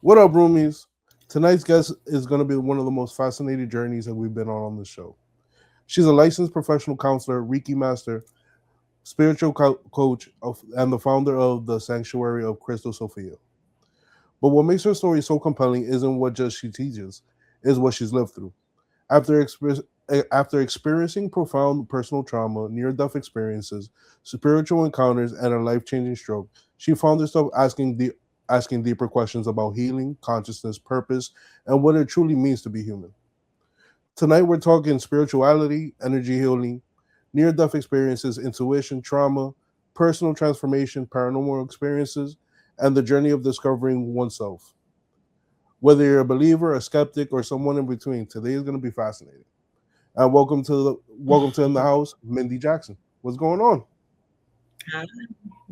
What up, roomies? Tonight's guest is going to be one of the most fascinating journeys that we've been on the show. She's a licensed professional counselor, Reiki master, spiritual coach, and the founder of the Sanctuary of Crystal Sophia. But what makes her story so compelling isn't what just she teaches, is what she's lived through. After after experiencing profound personal trauma, near-death experiences, spiritual encounters, and a life-changing stroke, she found herself asking deeper questions about healing, consciousness, purpose, and what it truly means to be human. Tonight, we're talking spirituality, energy healing, near-death experiences, intuition, trauma, personal transformation, paranormal experiences, and the journey of discovering oneself. Whether you're a believer, a skeptic, or someone in between, today is going to be fascinating. And welcome to in the house, Mindy Jackson. What's going on? Hi,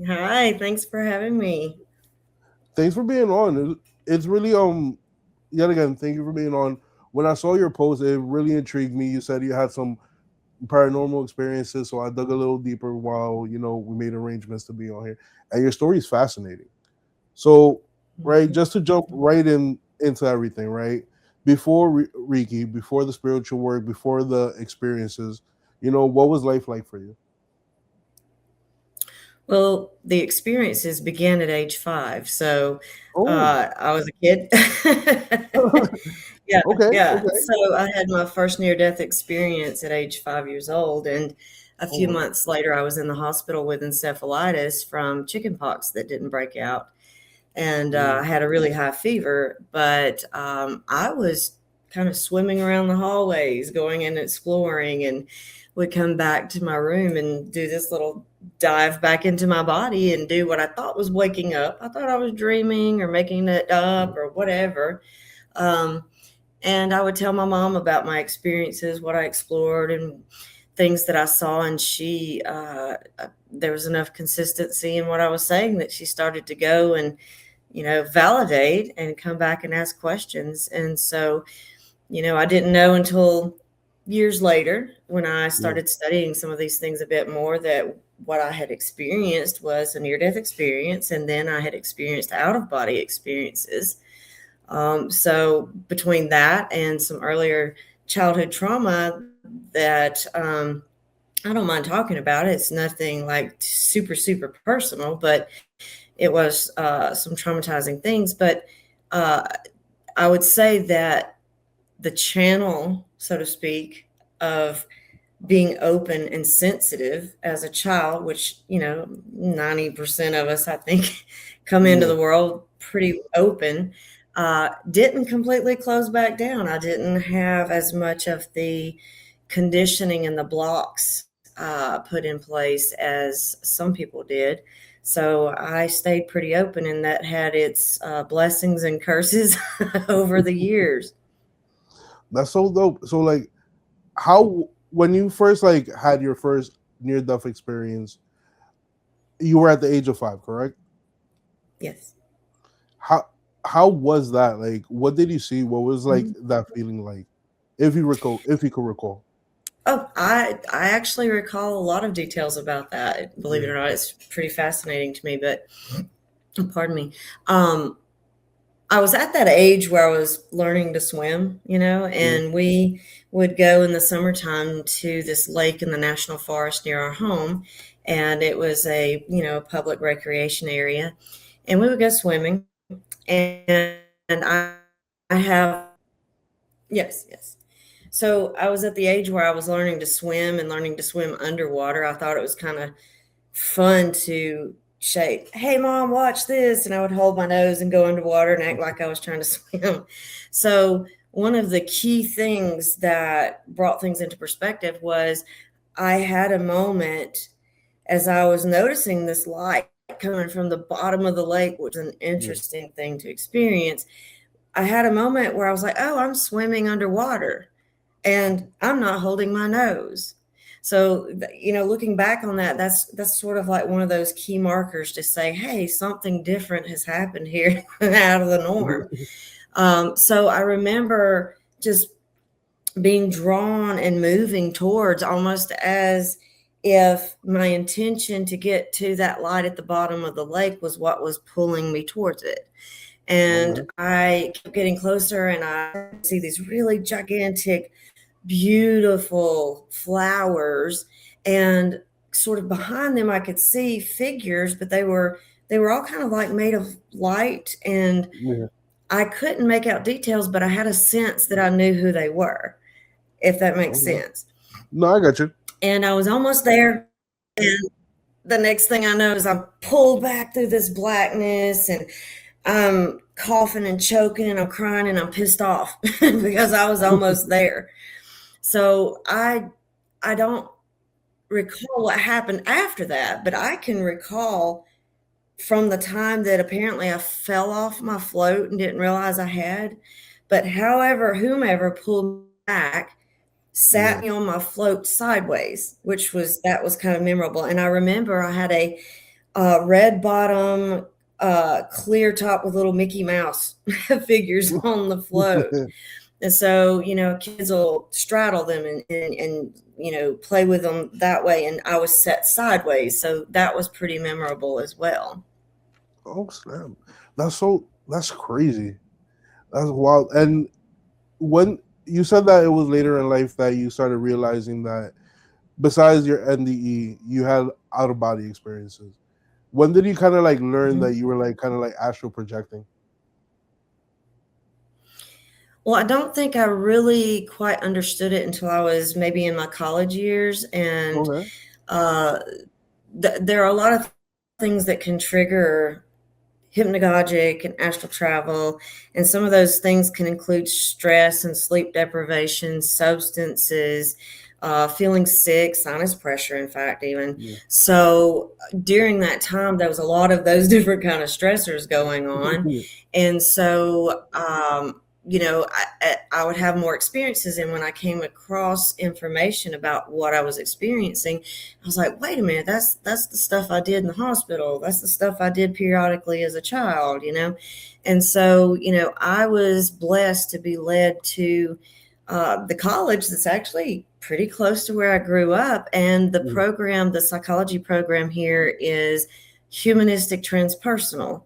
Hi, thanks for having me. Thanks for being on. It's really yet again, thank you for being on. When I saw your post, it really intrigued me. You said you had some paranormal experiences, so I dug a little deeper while we made arrangements to be on here. And your story is fascinating. So, right, Mhm. just to jump right into everything, right? Before Reiki, before the spiritual work, before the experiences, what was life like for you? Well, the experiences began at age 5. So Oh, I was a kid. Yeah, okay, yeah. okay. So I had my first near death experience at age 5 years old. And a few Oh, months later, I was in the hospital with encephalitis from chickenpox that didn't break out. And mm, I had a really high fever, but I was kind of swimming around the hallways, going and exploring, and would come back to my room and do this little dive back into my body and do what I thought was waking up. I thought I was dreaming or making it up or whatever. Um, and I would tell my mom about my experiences, what I explored, and things that I saw. And there was enough consistency in what I was saying that she started to go and validate and come back and ask questions. And so, I didn't know until years later when I yeah, started studying some of these things a bit more that what I had experienced was a near death experience. And then I had experienced out of body experiences. So, between that and some earlier childhood trauma that I don't mind talking about, it's nothing like super, super personal, but it was some traumatizing things. But uh, I would say that the channel, so to speak, of being open and sensitive as a child, which, 90% of us, I think, come into yeah. the world pretty open, didn't completely close back down. I didn't have as much of the conditioning and the blocks put in place as some people did. So I stayed pretty open, and that had its blessings and curses over the years. That's so dope. So, like, how when you first like had your first near death experience, you were at the age of 5, correct? Yes. How how was that? Like, what did you see? What was like Mhm. that feeling like? If you recall, if you could recall. Oh, I actually recall a lot of details about that. Believe it Yeah. or not, it's pretty fascinating to me. But pardon me. Um, I was at that age where I was learning to swim, Yeah. and we would go in the summertime to this lake in the national forest near our home, and it was a public recreation area, and we would go swimming, and I have yes, yes. So I was at the age where I was learning to swim and learning to swim underwater. I thought it was kind of fun to say, "Hey, mom, watch this," and I would hold my nose and go underwater and act like I was trying to swim. So one of the key things that brought things into perspective was I had a moment as I was noticing this light coming from the bottom of the lake, which was an Yeah. interesting thing to experience. I had a moment where I was like, "Oh, I'm swimming underwater and I'm not holding my nose." So, looking back on that, that's sort of like one of those key markers to say, "Hey, something different has happened here out of the norm." So I remember just being drawn and moving towards, almost as if my intention to get to that light at the bottom of the lake was what was pulling me towards it. And Okay. I kept getting closer, and I see these really gigantic, beautiful flowers, and sort of behind them I could see figures, but they were all kind of like made of light, and Yeah. I couldn't make out details, but I had a sense that I knew who they were, if that makes Okay. sense. No, I got you. And I was almost there, and the next thing I know is I'm pulled back through this blackness, and I'm coughing and choking, and I'm crying, and I'm pissed off because I was almost there. So I don't recall what happened after that, but I can recall from the time that apparently I fell off my float and didn't realize I had. But however, whomever pulled me back sat Yeah. me on my float sideways, that was kind of memorable. And I remember I had a red bottom, clear top with little Mickey Mouse figures on the float. And so, kids will straddle them and play with them that way. And I was set sideways. So that was pretty memorable as well. Oh snap! That's crazy. That's wild. And when you said that it was later in life that you started realizing that besides your NDE, you had out of body experiences. When did you kind of like learn Mhm. that you were like kind of like astral projecting? Well, I don't think I really quite understood it until I was maybe in my college years. And Okay. uh, there are a lot of things that can trigger hypnagogic and astral travel. And some of those things can include stress and sleep deprivation, substances, feeling sick, sinus pressure, in fact, even. Yeah. So during that time, there was a lot of those different kind of stressors going on. And so, I would have more experiences. And when I came across information about what I was experiencing, I was like, wait a minute, that's the stuff I did in the hospital. That's the stuff I did periodically as a child. And so, I was blessed to be led to the college that's actually pretty close to where I grew up. And the psychology program here is humanistic transpersonal,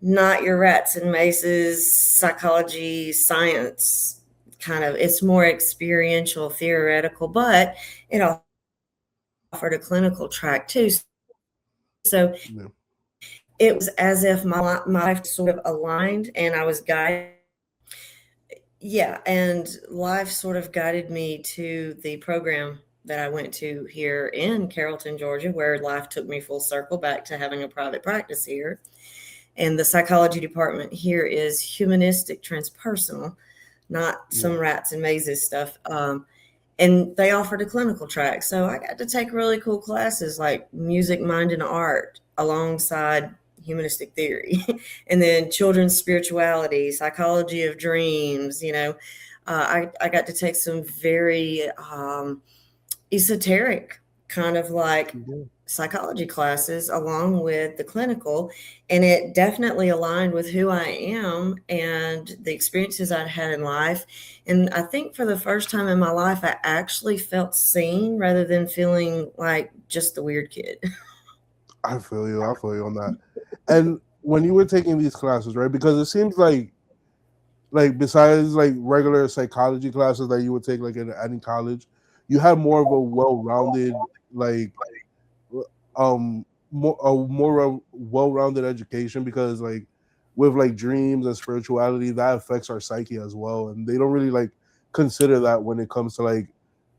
not your rats and mazes, psychology, science kind of. It's more experiential, theoretical, but it offered a clinical track too. So Yeah. it was as if my life sort of aligned and I was guided. Yeah, and life sort of guided me to the program that I went to here in Carrollton, Georgia, where life took me full circle back to having a private practice here. And the psychology department here is humanistic transpersonal, not Yeah. some rats and mazes stuff. And they offered a clinical track. So I got to take really cool classes like music, mind, and art alongside humanistic theory, and then children's spirituality, psychology of dreams. I got to take some very esoteric kind of like Yeah. psychology classes along with the clinical, and it definitely aligned with who I am and the experiences I'd had in life. And I think for the first time in my life I actually felt seen rather than feeling like just the weird kid. I feel you. I feel you on that. And when you were taking these classes, right? Because it seems like besides like regular psychology classes that you would take like in any college, you had more of a well-rounded like more well-rounded education because like with like dreams and spirituality that affects our psyche as well, and they don't really like consider that when it comes to like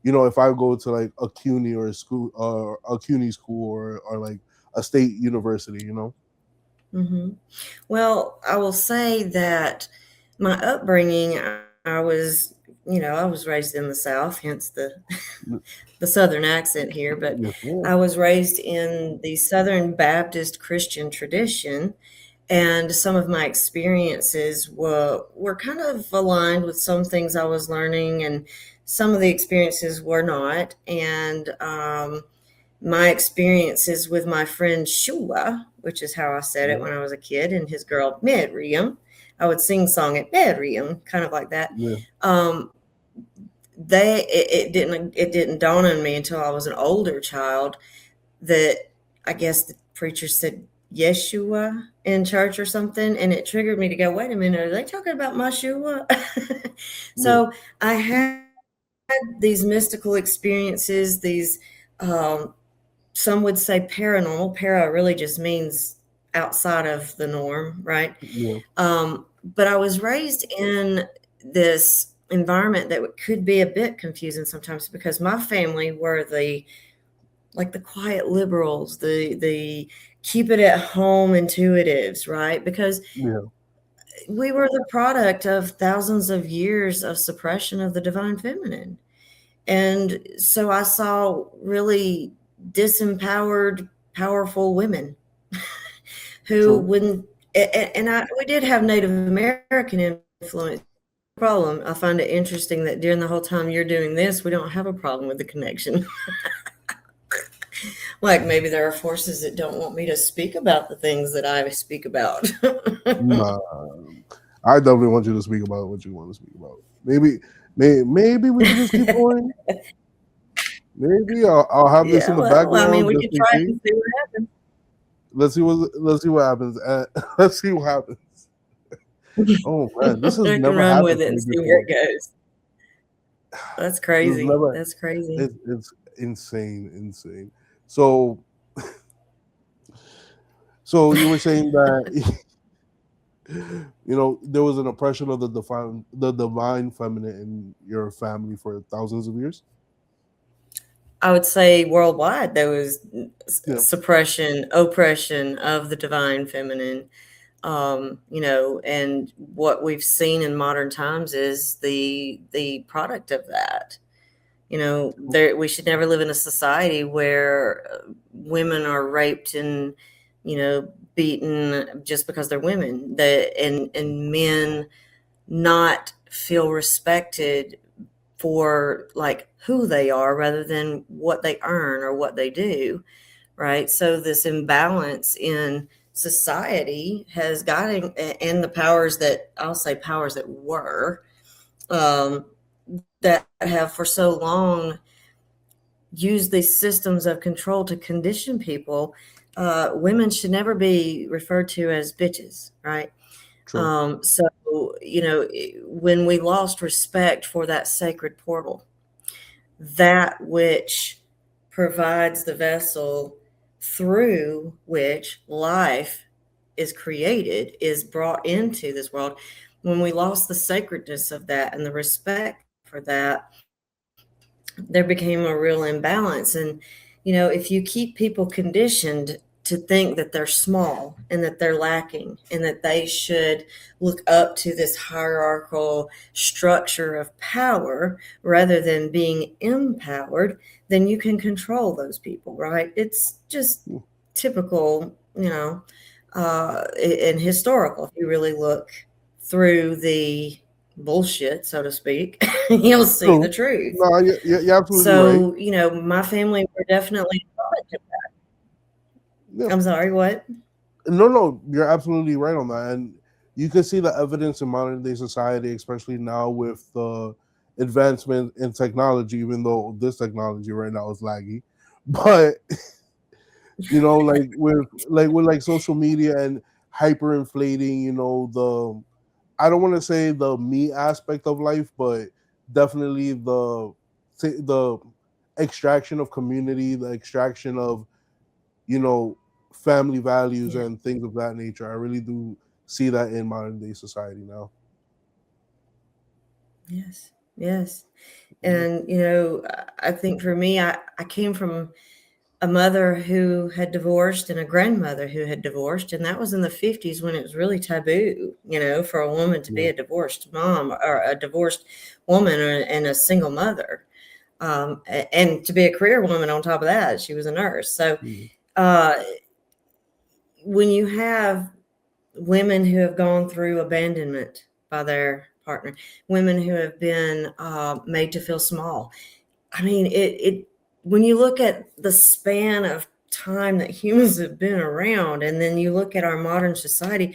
if I go to like a CUNY or a school or a CUNY school or like a state university. Hmm. Well, I will say that my upbringing, I was, I was raised in the South, hence the Southern accent here, but Yes, ma'am. I was raised in the Southern Baptist Christian tradition, and some of my experiences were kind of aligned with some things I was learning, and some of the experiences were not. And my experiences with my friend Shula, which is how I said it Mhm. when I was a kid, and his girl Miriam. I would sing song at Miriam, kind of like that. Yeah. Um, it didn't dawn on me until I was an older child that I guess the preacher said Yeshua in church or something, and it triggered me to go, wait a minute, are they talking about Mashua? Yeah, So I had these mystical experiences, these um, some would say paranormal. Para really just means outside of the norm, right? yeah, But I was raised in this environment that could be a bit confusing sometimes because my family were the like the quiet liberals, the keep it at home intuitives, right? Because yeah. we were the product of thousands of years of suppression of the divine feminine. And so I saw really disempowered, powerful women who True. wouldn't. We did have Native American influence. Problem. I find it interesting that during the whole time you're doing this, we don't have a problem with the connection. Like maybe there are forces that don't want me to speak about the things that I speak about. Nah, I definitely want you to speak about what you want to speak about. Maybe we could just keep going. Maybe I'll have this Yeah, in the well, I mean, background we just could in try it case. and see what happens. Let's see what happens. Let's see what happens. Oh man, this has I can never run with happened it to me and see where before. it goes. That's This is crazy. never. That's crazy. It's insane, insane. So, so you were saying that there was an oppression of the divine feminine in your family for thousands of years. I would say worldwide there was Yeah. suppression, oppression of the divine feminine. And what we've seen in modern times is the product of that. We should never live in a society where women are raped and beaten just because they're women. And men not feel respected for like who they are rather than what they earn or what they do, right? So this imbalance in society has gotten, and the powers that I'll say powers that were that have for so long used these systems of control to condition people. Women should never be referred to as bitches, right? True. So, when we lost respect for that sacred portal, that which provides the vessel through which life is created, is brought into this world. When we lost the sacredness of that and the respect for that, there became a real imbalance. And, if you keep people conditioned to think that they're small and that they're lacking and that they should look up to this hierarchical structure of power rather than being empowered, then you can control those people, right? It's just typical, and historical. If you really look through the bullshit, so to speak, you'll see the True. truth. No, you're absolutely right. So, my family were definitely a product of that. Yeah. I'm sorry, what? No, you're absolutely right on that, and you can see the evidence in modern day society, especially now with the advancement in technology. Even though this technology right now is laggy, but like with social media and hyperinflating, the I don't want to say the me aspect of life, but definitely the extraction of community, the extraction of you know family values Yeah. and things of that nature. I really do see that in modern day society now. Yes. Yes. Yeah. And, I think for me, I came from a mother who had divorced and a grandmother who had divorced. And that was in the 50s when it was really taboo, for a woman to be Yeah. a divorced mom or a divorced woman and a single mother. And to be a career woman on top of that, she was a nurse. So Mhm. uh, when you have women who have gone through abandonment by their partner, women who have been made to feel small, I mean, it when you look at the span of time that humans have been around, and then you look at our modern society,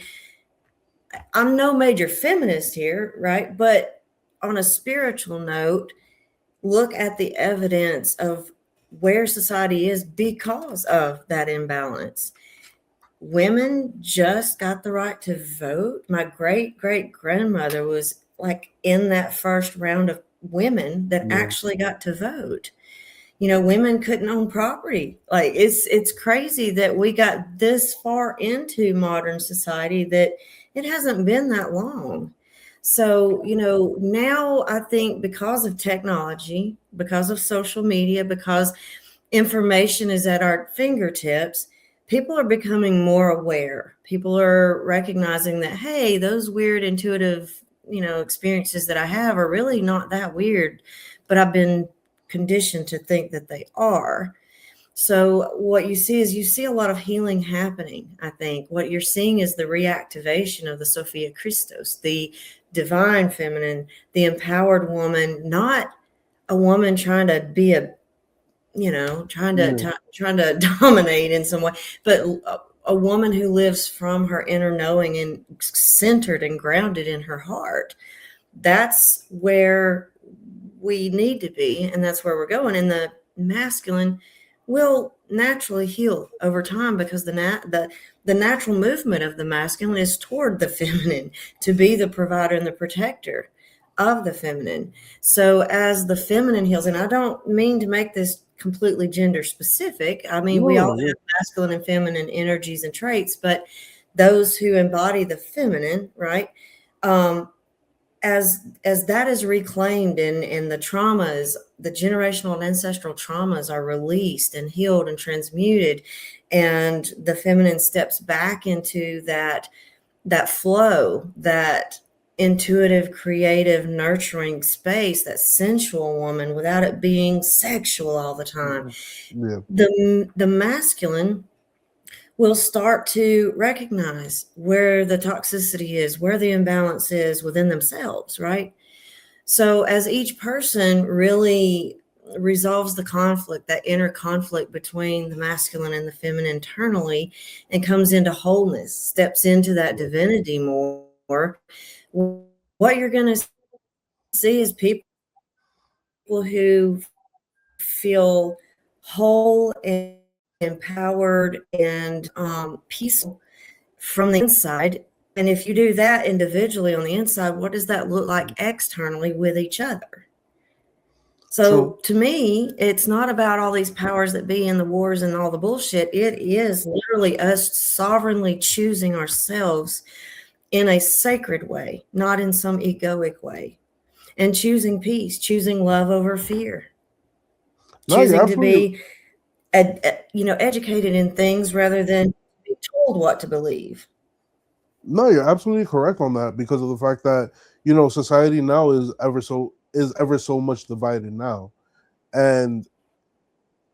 I'm no major feminist here, right? But on a spiritual note, look at the evidence of where society is because of that imbalance. women just got the right to vote. My great great grandmother was like in that first round of women that Yeah. actually got to vote. Women couldn't own property. Like it's crazy that we got this far into modern society, that it hasn't been that long. So, now I think because of technology, because of social media, because information is at our fingertips, people are becoming more aware. People are recognizing that, hey, those weird intuitive, experiences that I have are really not that weird, but I've been conditioned to think that they are. So what you see is, you see a lot of healing happening. I think what you're seeing is the reactivation of the Sophia Christos, the divine feminine, the empowered woman, not a woman trying to be Yeah. trying to dominate in some way, but a woman who lives from her inner knowing and centered and grounded in her heart. That's where we need to be, and that's where we're going. And the masculine will naturally heal over time, because the natural movement of the masculine is toward the feminine, to be the provider and the protector of the feminine. So as the feminine heals, and I don't mean to make this completely gender specific. I mean, we all No, yeah. have masculine and feminine energies and traits, but those who embody the feminine, right? Um, as that is reclaimed, and the traumas, the generational and ancestral traumas are released and healed and transmuted, and the feminine steps back into that flow, that intuitive, creative, nurturing space, that sensual woman, without it being sexual all the time. Yeah. The masculine will start to recognize where the toxicity is, where the imbalance is within themselves, right? So as each person really resolves the conflict, that inner conflict between the masculine and the feminine internally, and comes into wholeness, steps into that divinity more, what you're going to see is people who feel whole and empowered and peaceful from the inside. And if you do that individually on the inside, what does that look like externally with each other? True. So to me, it's not about all these powers that be in the wars and all the bullshit. It is literally us sovereignly choosing ourselves in a sacred way, not in some egoic way, and choosing peace, choosing love over fear, No, you're choosing to absolutely be, educated in things rather than be told what to believe. no, you're absolutely correct on that, because of the fact that society now is ever so much divided now, and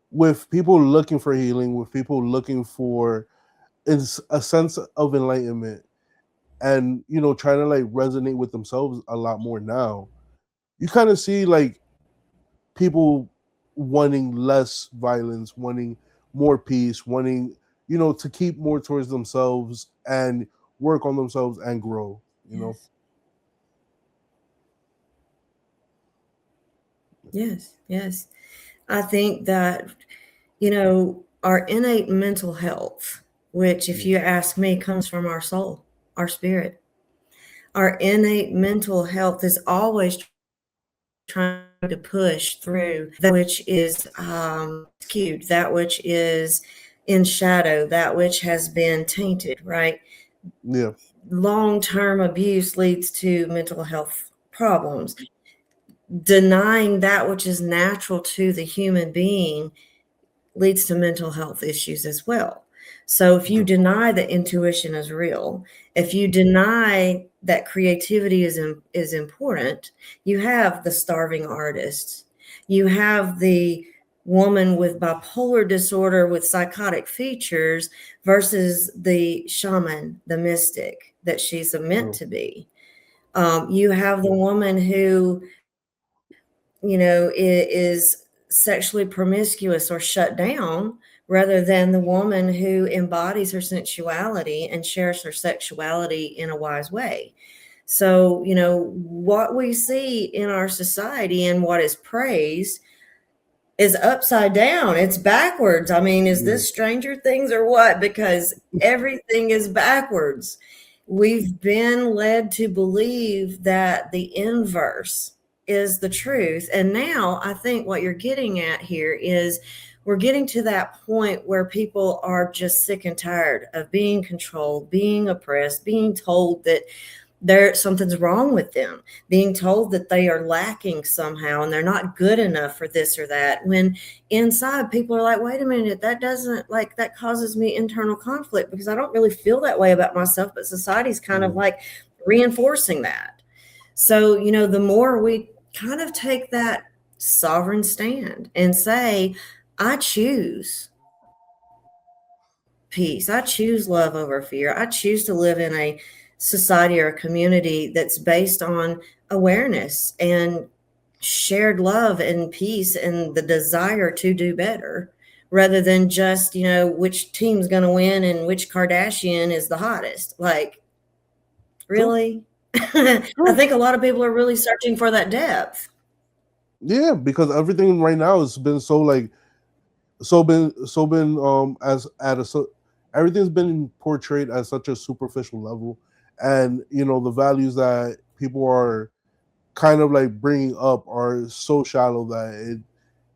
with people looking for healing, with people looking for is a sense of enlightenment, and trying to like resonate with themselves a lot more now. You kind of see like people wanting less violence, wanting more peace, wanting to keep more towards themselves and work on themselves and grow. Yes. Yes. Yes. I think that, our innate mental health, which, if you ask me, comes from our soul, our spirit. Our innate mental health is always trying to push through that which is skewed, that which is in shadow, that which has been tainted, right? Yeah. Long term abuse leads to mental health problems. Denying that which is natural to the human being leads to mental health issues as well. So if you deny that intuition is real, if you deny that creativity is important, you have the starving artist. You have the woman with bipolar disorder with psychotic features versus the shaman, the mystic that she's meant True. to be. You have the woman who, is sexually promiscuous or shut down, rather than the woman who embodies her sensuality and shares her sexuality in a wise way. So, what we see in our society and what is praised is upside down. It's backwards. I mean, is Yeah. this Stranger Things or what? Because everything is backwards. We've been led to believe that the inverse is the truth. And now I think what you're getting at here is we're getting to that point where people are just sick and tired of being controlled, being oppressed, being told that something's wrong with them, being told that they are lacking somehow and they're not good enough for this or that, when inside people are like, wait a minute, that doesn't, like, that causes me internal conflict because I don't really feel that way about myself, but society's kind of Yeah. like reinforcing that. So, the more we kind of take that sovereign stand and say, I choose peace. I choose love over fear. I choose to live in a society or a community that's based on awareness and shared love and peace and the desire to do better rather than just, which team's going to win and which Kardashian is the hottest. Like, True. really? I True. think a lot of people are really searching for that depth. Yeah, because everything right now has been so like so been as at a so everything's been portrayed at such a superficial level, and the values that people are kind of like bringing up are so shallow that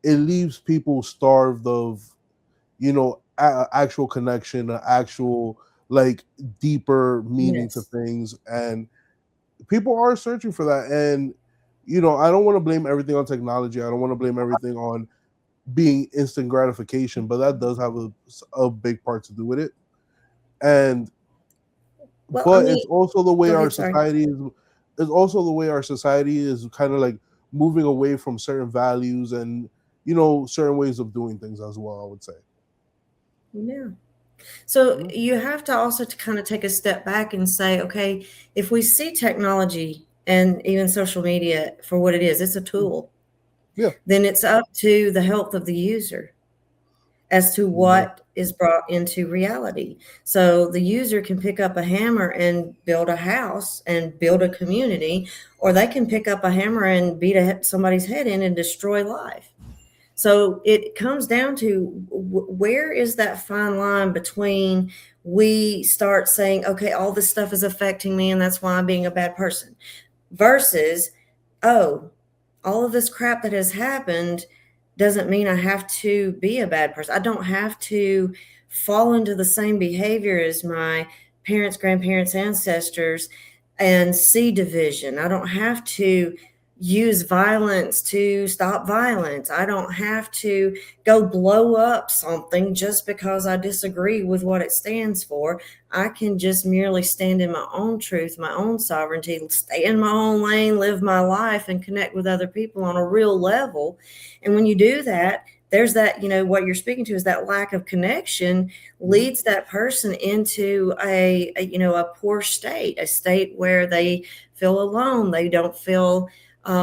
it leaves people starved of actual connection, actual like deeper meaning to Yes. things, and people are searching for that. And I don't want to blame everything on technology. I don't want to blame everything on being instant gratification, but that does have a big part to do with it. And Well, I but mean, it's also the way go our ahead. Sorry. society is also the way our society is kind of like moving away from certain values and certain ways of doing things as well, I would say. Yeah. So Mhm. you have to also to kind of take a step back and say, okay, if we see technology and even social media for what it is, it's a tool, Yeah. then it's up to the health of the user as to Yeah. what is brought into reality. So the user can pick up a hammer and build a house and build a community, or they can pick up a hammer and beat somebody's head in and destroy life. So it comes down to where is that fine line between we start saying, okay, all this stuff is affecting me and that's why I'm being a bad person, versus, oh, all of this crap that has happened doesn't mean I have to be a bad person. I don't have to fall into the same behavior as my parents, grandparents, ancestors and see division. I don't have to use violence to stop violence. I don't have to go blow up something just because I disagree with what it stands for. I can just merely stand in my own truth, my own sovereignty, stay in my own lane, live my life, and connect with other people on a real level. And when you do that, there's that, what you're speaking to is that lack of connection Mhm. leads that person into a poor state, a state where they feel alone. They don't feel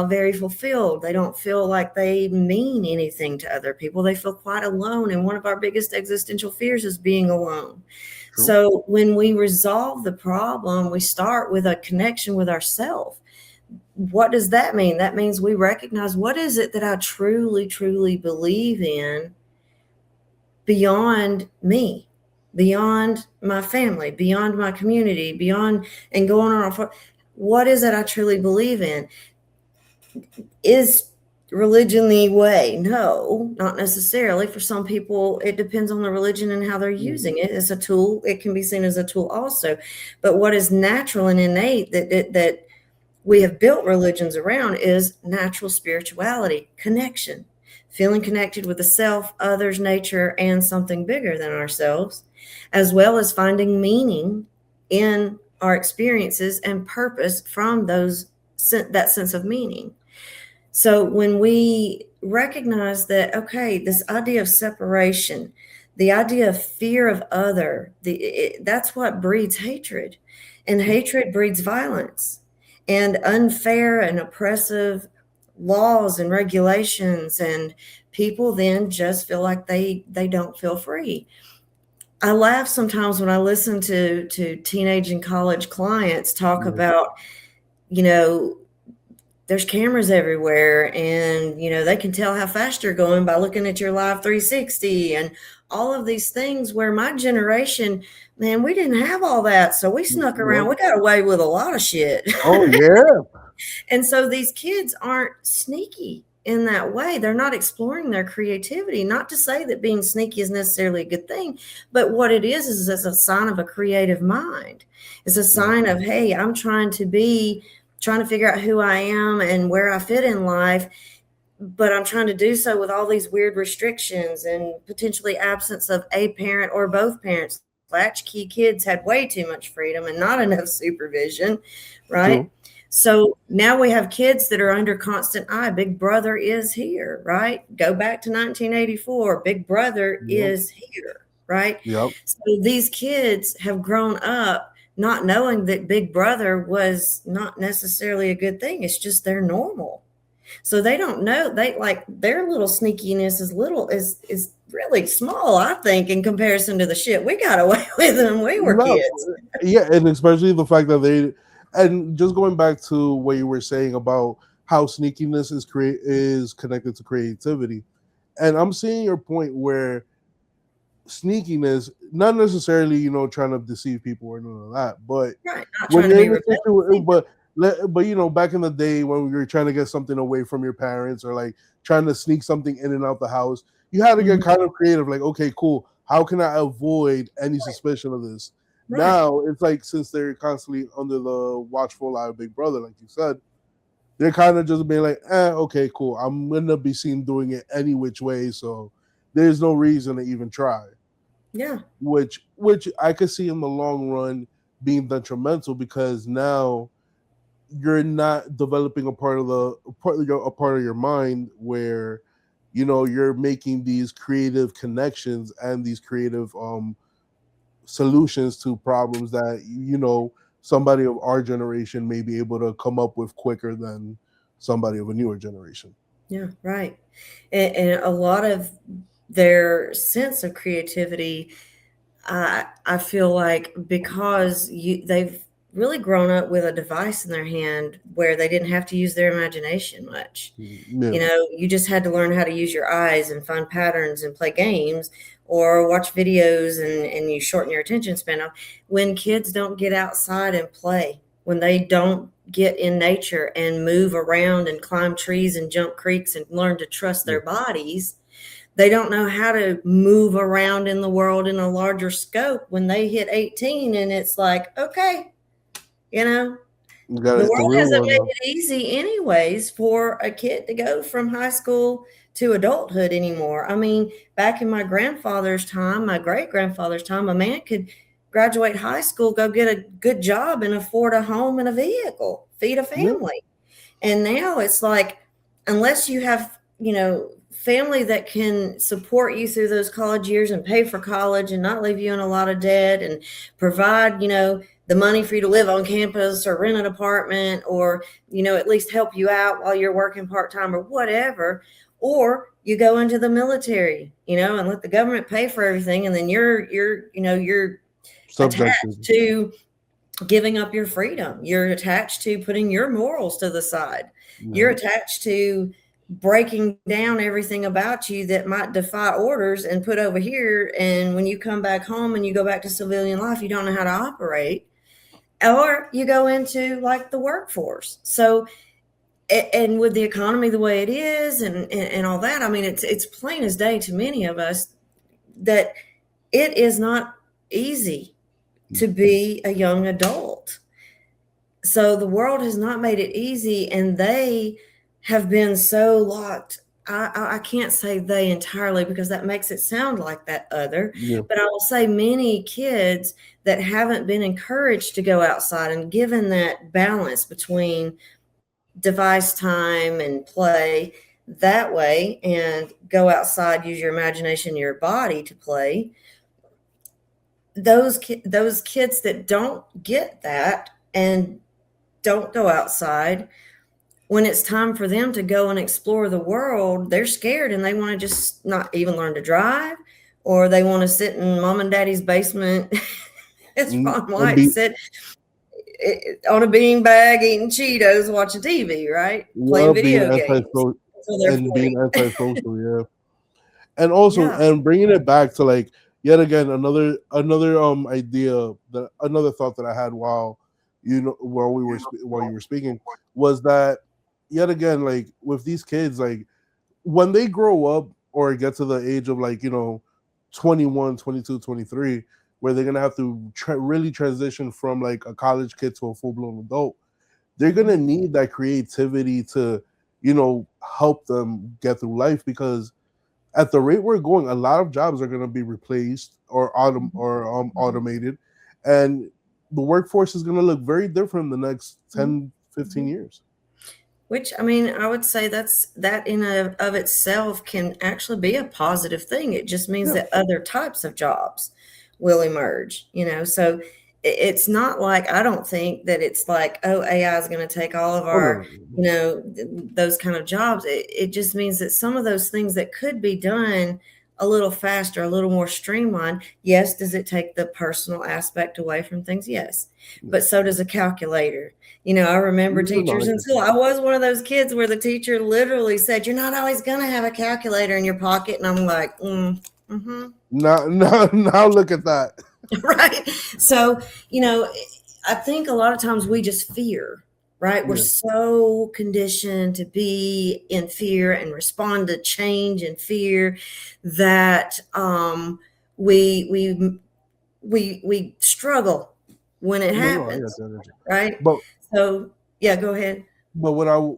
very fulfilled. They don't feel like they mean anything to other people. They feel quite alone. And one of our biggest existential fears is being alone. True. So when we resolve the problem, we start with a connection with ourselves. What does that mean? That means we recognize, what is it that I truly, truly believe in beyond me, beyond my family, beyond my community, beyond, and going on. What is it I truly believe in? Is religion the way? No, not necessarily. For some people, it depends on the religion and how they're Mhm. using it. It's a tool. It can be seen as a tool also. But what is natural and innate that we have built religions around is natural spirituality, connection, feeling connected with the self, others, nature, and something bigger than ourselves, as well as finding meaning in our experiences and purpose from that sense of meaning. So when we recognize that, okay, this idea of separation, the idea of fear of other, that's what breeds hatred. And hatred breeds violence and unfair and oppressive laws and regulations. And people then just feel like they don't feel free. I laugh sometimes when I listen to teenage and college clients talk Yeah. about, you know, there's cameras everywhere, and they can tell how fast you're going by looking at your live 360 and all of these things, where my generation, man, we didn't have all that, so we snuck around, Yep. we got away with a lot of shit. Oh yeah. And so these kids aren't sneaky in that way. They're not exploring their creativity. Not to say that being sneaky is necessarily a good thing, but what it is it's a sign of a creative mind. It's a sign of, hey, I'm trying to figure out who I am and where I fit in life, but I'm trying to do so with all these weird restrictions and potentially absence of a parent or both parents. Latchkey kids had way too much freedom and not enough supervision, right? True. So now we have kids that are under constant eye. Big Brother is here, right? Go back to 1984. Big Brother Yep. is here, right? Yep. So these kids have grown up not knowing that Big Brother was not necessarily a good thing. It's just their normal. So they don't know. They like their little sneakiness is really small, I think, in comparison to the shit we got away with when we were No. kids. Yeah, and especially the fact that and just going back to what you were saying about how sneakiness is connected to creativity, and I'm seeing your point where sneakiness, not necessarily trying to deceive people or none of that, but Right. Not when trying to you're be in a situation, rebellious. but back in the day when we were trying to get something away from your parents or like trying to sneak something in and out the house, you had to get Mhm. kind of creative. Like, okay, cool. How can I avoid any suspicion of this? Right. Now it's like since they're constantly under the watchful eye of Big Brother, like you said, they're kind of just being like, okay, cool. I'm gonna be seen doing it any which way, so there's no reason to even try. Yeah. Which I could see in the long run being detrimental because now you're not developing a part of your mind where you're making these creative connections and these creative solutions to problems that somebody of our generation may be able to come up with quicker than somebody of a newer generation. Yeah. Right. And a lot of their sense of creativity, I feel like, because they've really grown up with a device in their hand where they didn't have to use their imagination much. Yeah. You just had to learn how to use your eyes and find patterns and play games or watch videos, and you shorten your attention span off. When kids don't get outside and play, when they don't get in nature and move around and climb trees and jump creeks and learn to trust Yeah. their bodies, they don't know how to move around in the world in a larger scope when they hit 18, and it's like, okay, you know, You got the it's the world real hasn't world made now. it easy anyways for a kid to go from high school to adulthood anymore. I mean, back in my grandfather's time, my great grandfather's time, a man could graduate high school, go get a good job, and afford a home and a vehicle, feed a Yeah. family. And now it's like, unless you have, family that can support you through those college years and pay for college and not leave you in a lot of debt and provide, the money for you to live on campus or rent an apartment, or, at least help you out while you're working part-time or whatever, or you go into the military, and let the government pay for everything. And then you're Subjective. attached to giving up your freedom. You're attached to putting your morals to the side. You're Yeah. attached to breaking down everything about you that might defy orders and put over here. And when you come back home and you go back to civilian life, you don't know how to operate, or you go into like the workforce. So, and with the economy the way it is, and all that, I mean, it's plain as day to many of us that it is not easy to be a young adult. So the world has not made it easy, and they have been so locked. I can't say they entirely, because that makes it sound like that other, Yeah. but I will say many kids that haven't been encouraged to go outside and given that balance between device time and play that way, and go outside, use your imagination, your body to play. Those kids that don't get that and don't go outside, when it's time for them to go and explore the world, they're scared and they want to just not even learn to drive, or they want to sit in mom and daddy's basement, as Mm, Ron and White be said, on a beanbag eating Cheetos, watching TV, right? Yeah, Playing being video games antisocial until they're and being 40. antisocial, yeah. And also, Yeah. and bringing it back to like yet again another idea, that another thought that I had while while you were speaking, was that yet again, like with these kids, like when they grow up or get to the age of like 21, 22, 23, where they're gonna have to really transition from like a college kid to a full-blown adult, they're gonna Mhm. need that creativity to help them get through life, because at the rate we're going, a lot of jobs are going to be replaced or automated, and the workforce is going to look very different in the next Mhm. 10, 15 years. Which, I mean, I would say that in of itself can actually be a positive thing. It just means Yeah. that other types of jobs will emerge, you know. So it's not like, I don't think that it's like, oh, AI is going to take all of Oh no, our, you know, those kind of jobs. It just means that some of those things that could be done a little faster, a little more streamlined. Yes, does it take the personal aspect away from things? Yes, no. but so does a calculator. You know, I remember teachers in school. I was one of those kids where the teacher literally said, "You're not always going to have a calculator in your pocket," and I'm like, mm-hmm. Now look at that. Right. So, you know, I think a lot of times we just fear, right? We're Yeah. so conditioned to be in fear and respond to change in fear that we we we struggle when it No, I got happens, that energy. right? But So, yeah, go ahead. what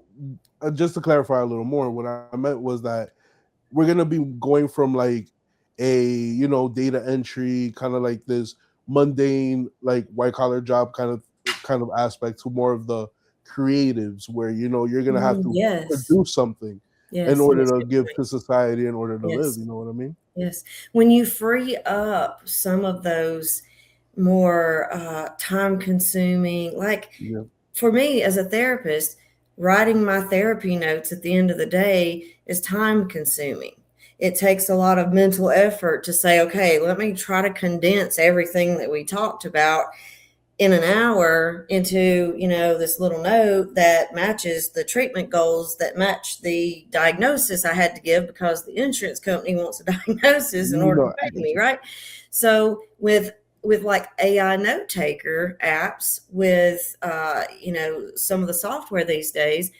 just to clarify a little more, what I meant was that we're gonna be going from like a data entry, kind of like this mundane, like white collar job kind of aspect, to more of the creatives, where you're gonna have to Yes. produce something in Yes, order that's a to good give point. to society, in order to live. Yes, You know what I mean? yes. When you free up some of those more time-consuming, like Yeah. for me as a therapist, writing my therapy notes at the end of the day is time-consuming. It takes a lot of mental effort to say, okay, let me try to condense everything that we talked about in an hour into, you know, this little note that matches the treatment goals, that match the diagnosis I had to give because the insurance company wants a diagnosis in order to No, I pay get me, you. right? So with like AI note taker apps, with you know, some of the software these days,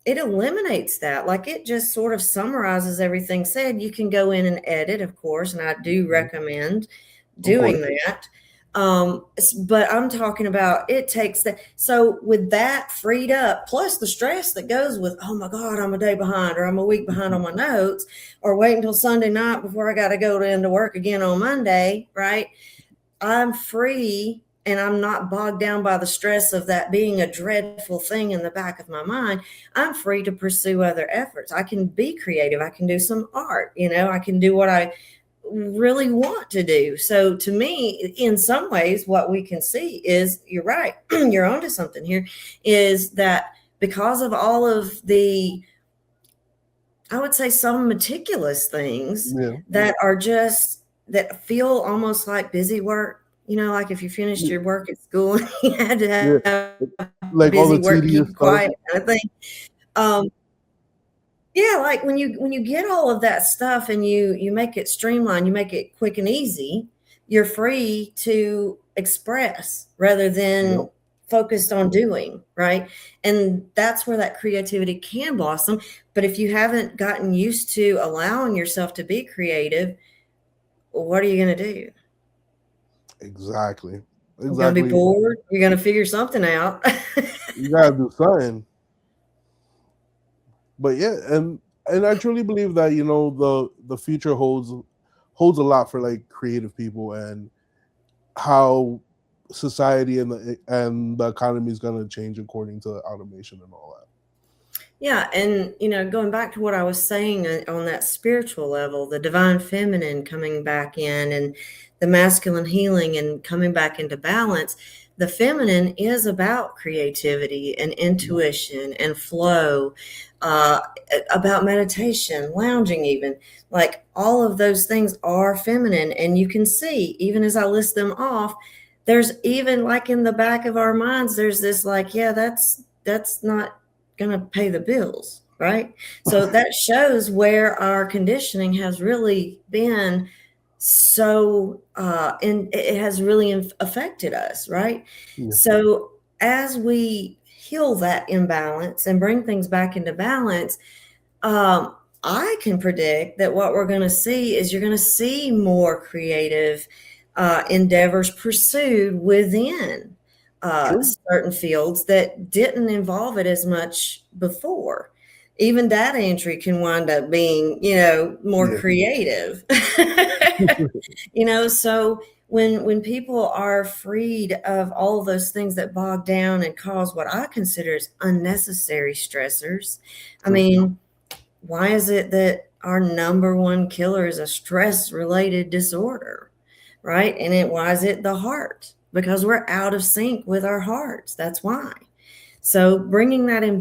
it eliminates that. Like, it just sort of summarizes everything said. You can go in and edit, of course, and I do Mhm. recommend Of course. doing that. But I'm talking about, it takes that. So with that freed up, plus the stress that goes with, oh my God, I'm a day behind, or I'm a week behind on Mhm. my notes, or wait until Sunday night before I got to go into work again on Monday, right? I'm free, and I'm not bogged down by the stress of that being a dreadful thing in the back of my mind. I'm free to pursue other efforts. I can be creative. I can do some art. You know, I can do what I really want to do. So to me, in some ways, what we can see is, you're right, you're onto something here, is that because of all of the, I would say, some meticulous things Yeah. that are just, that feel almost like busy work. You know, like if you finished Yeah. your work at school, you had to Yeah. have Like all busy the work to keep tedious you stuff. quiet, kind of thing. Um, yeah, like when you get all of that stuff and you make it streamlined, you make it quick and easy, you're free to express rather Yep. than focused on doing, right? And that's where that creativity can blossom. But if you haven't gotten used to allowing yourself to be creative, what are you going to do? Exactly. You're going to be Exactly. bored. You're going to figure something out. You gotta do something. But yeah, and I truly believe that the future holds a lot for like creative people, and how society and the economy is going to change according to automation and all that. Yeah, and you know, going back to what I was saying on that spiritual level, the divine feminine coming back in, and the masculine healing and coming back into balance, the feminine is about creativity and Yep. intuition and flow, uh, about meditation, lounging, even. Like, all of those things are feminine, and you can see, even as I list them off, there's even like in the back of our minds, there's this like, yeah, that's not going to pay the bills, right? So that shows where our conditioning has really been so, and it has really affected us, right? Yeah. So as we heal that imbalance and bring things back into balance, um, I can predict that what we're going to see is you're going to see more creative endeavors pursued within True. certain fields that didn't involve it as much before. Even data entry can wind up being, more Yeah. creative. So when people are freed of all of those things that bog down and cause what I consider as unnecessary stressors, I True. mean, why is it that our number one killer is a stress related disorder, right? And why is it the heart? Because we're out of sync with our hearts. That's why. So bringing that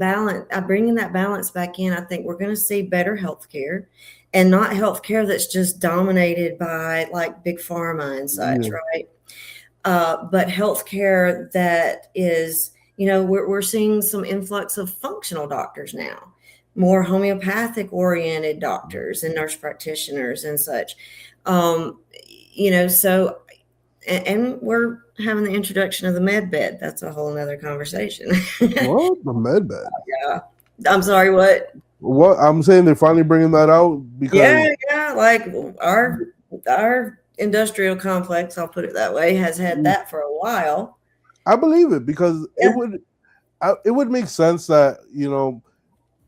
balance back in, I think we're going to see better healthcare, and not healthcare that's just dominated by like big pharma and such, Yeah. right? But healthcare that is, we're seeing some influx of functional doctors now, more homeopathic oriented doctors and nurse practitioners and such. Um, so, and we're having the introduction of the med bed. That's a whole nother conversation. What the med bed? Yeah. I'm sorry, what? What I'm saying, they're finally bringing that out because Yeah, like our industrial complex, I'll put it that way, has had that for a while. I believe it because Yeah. it would make sense that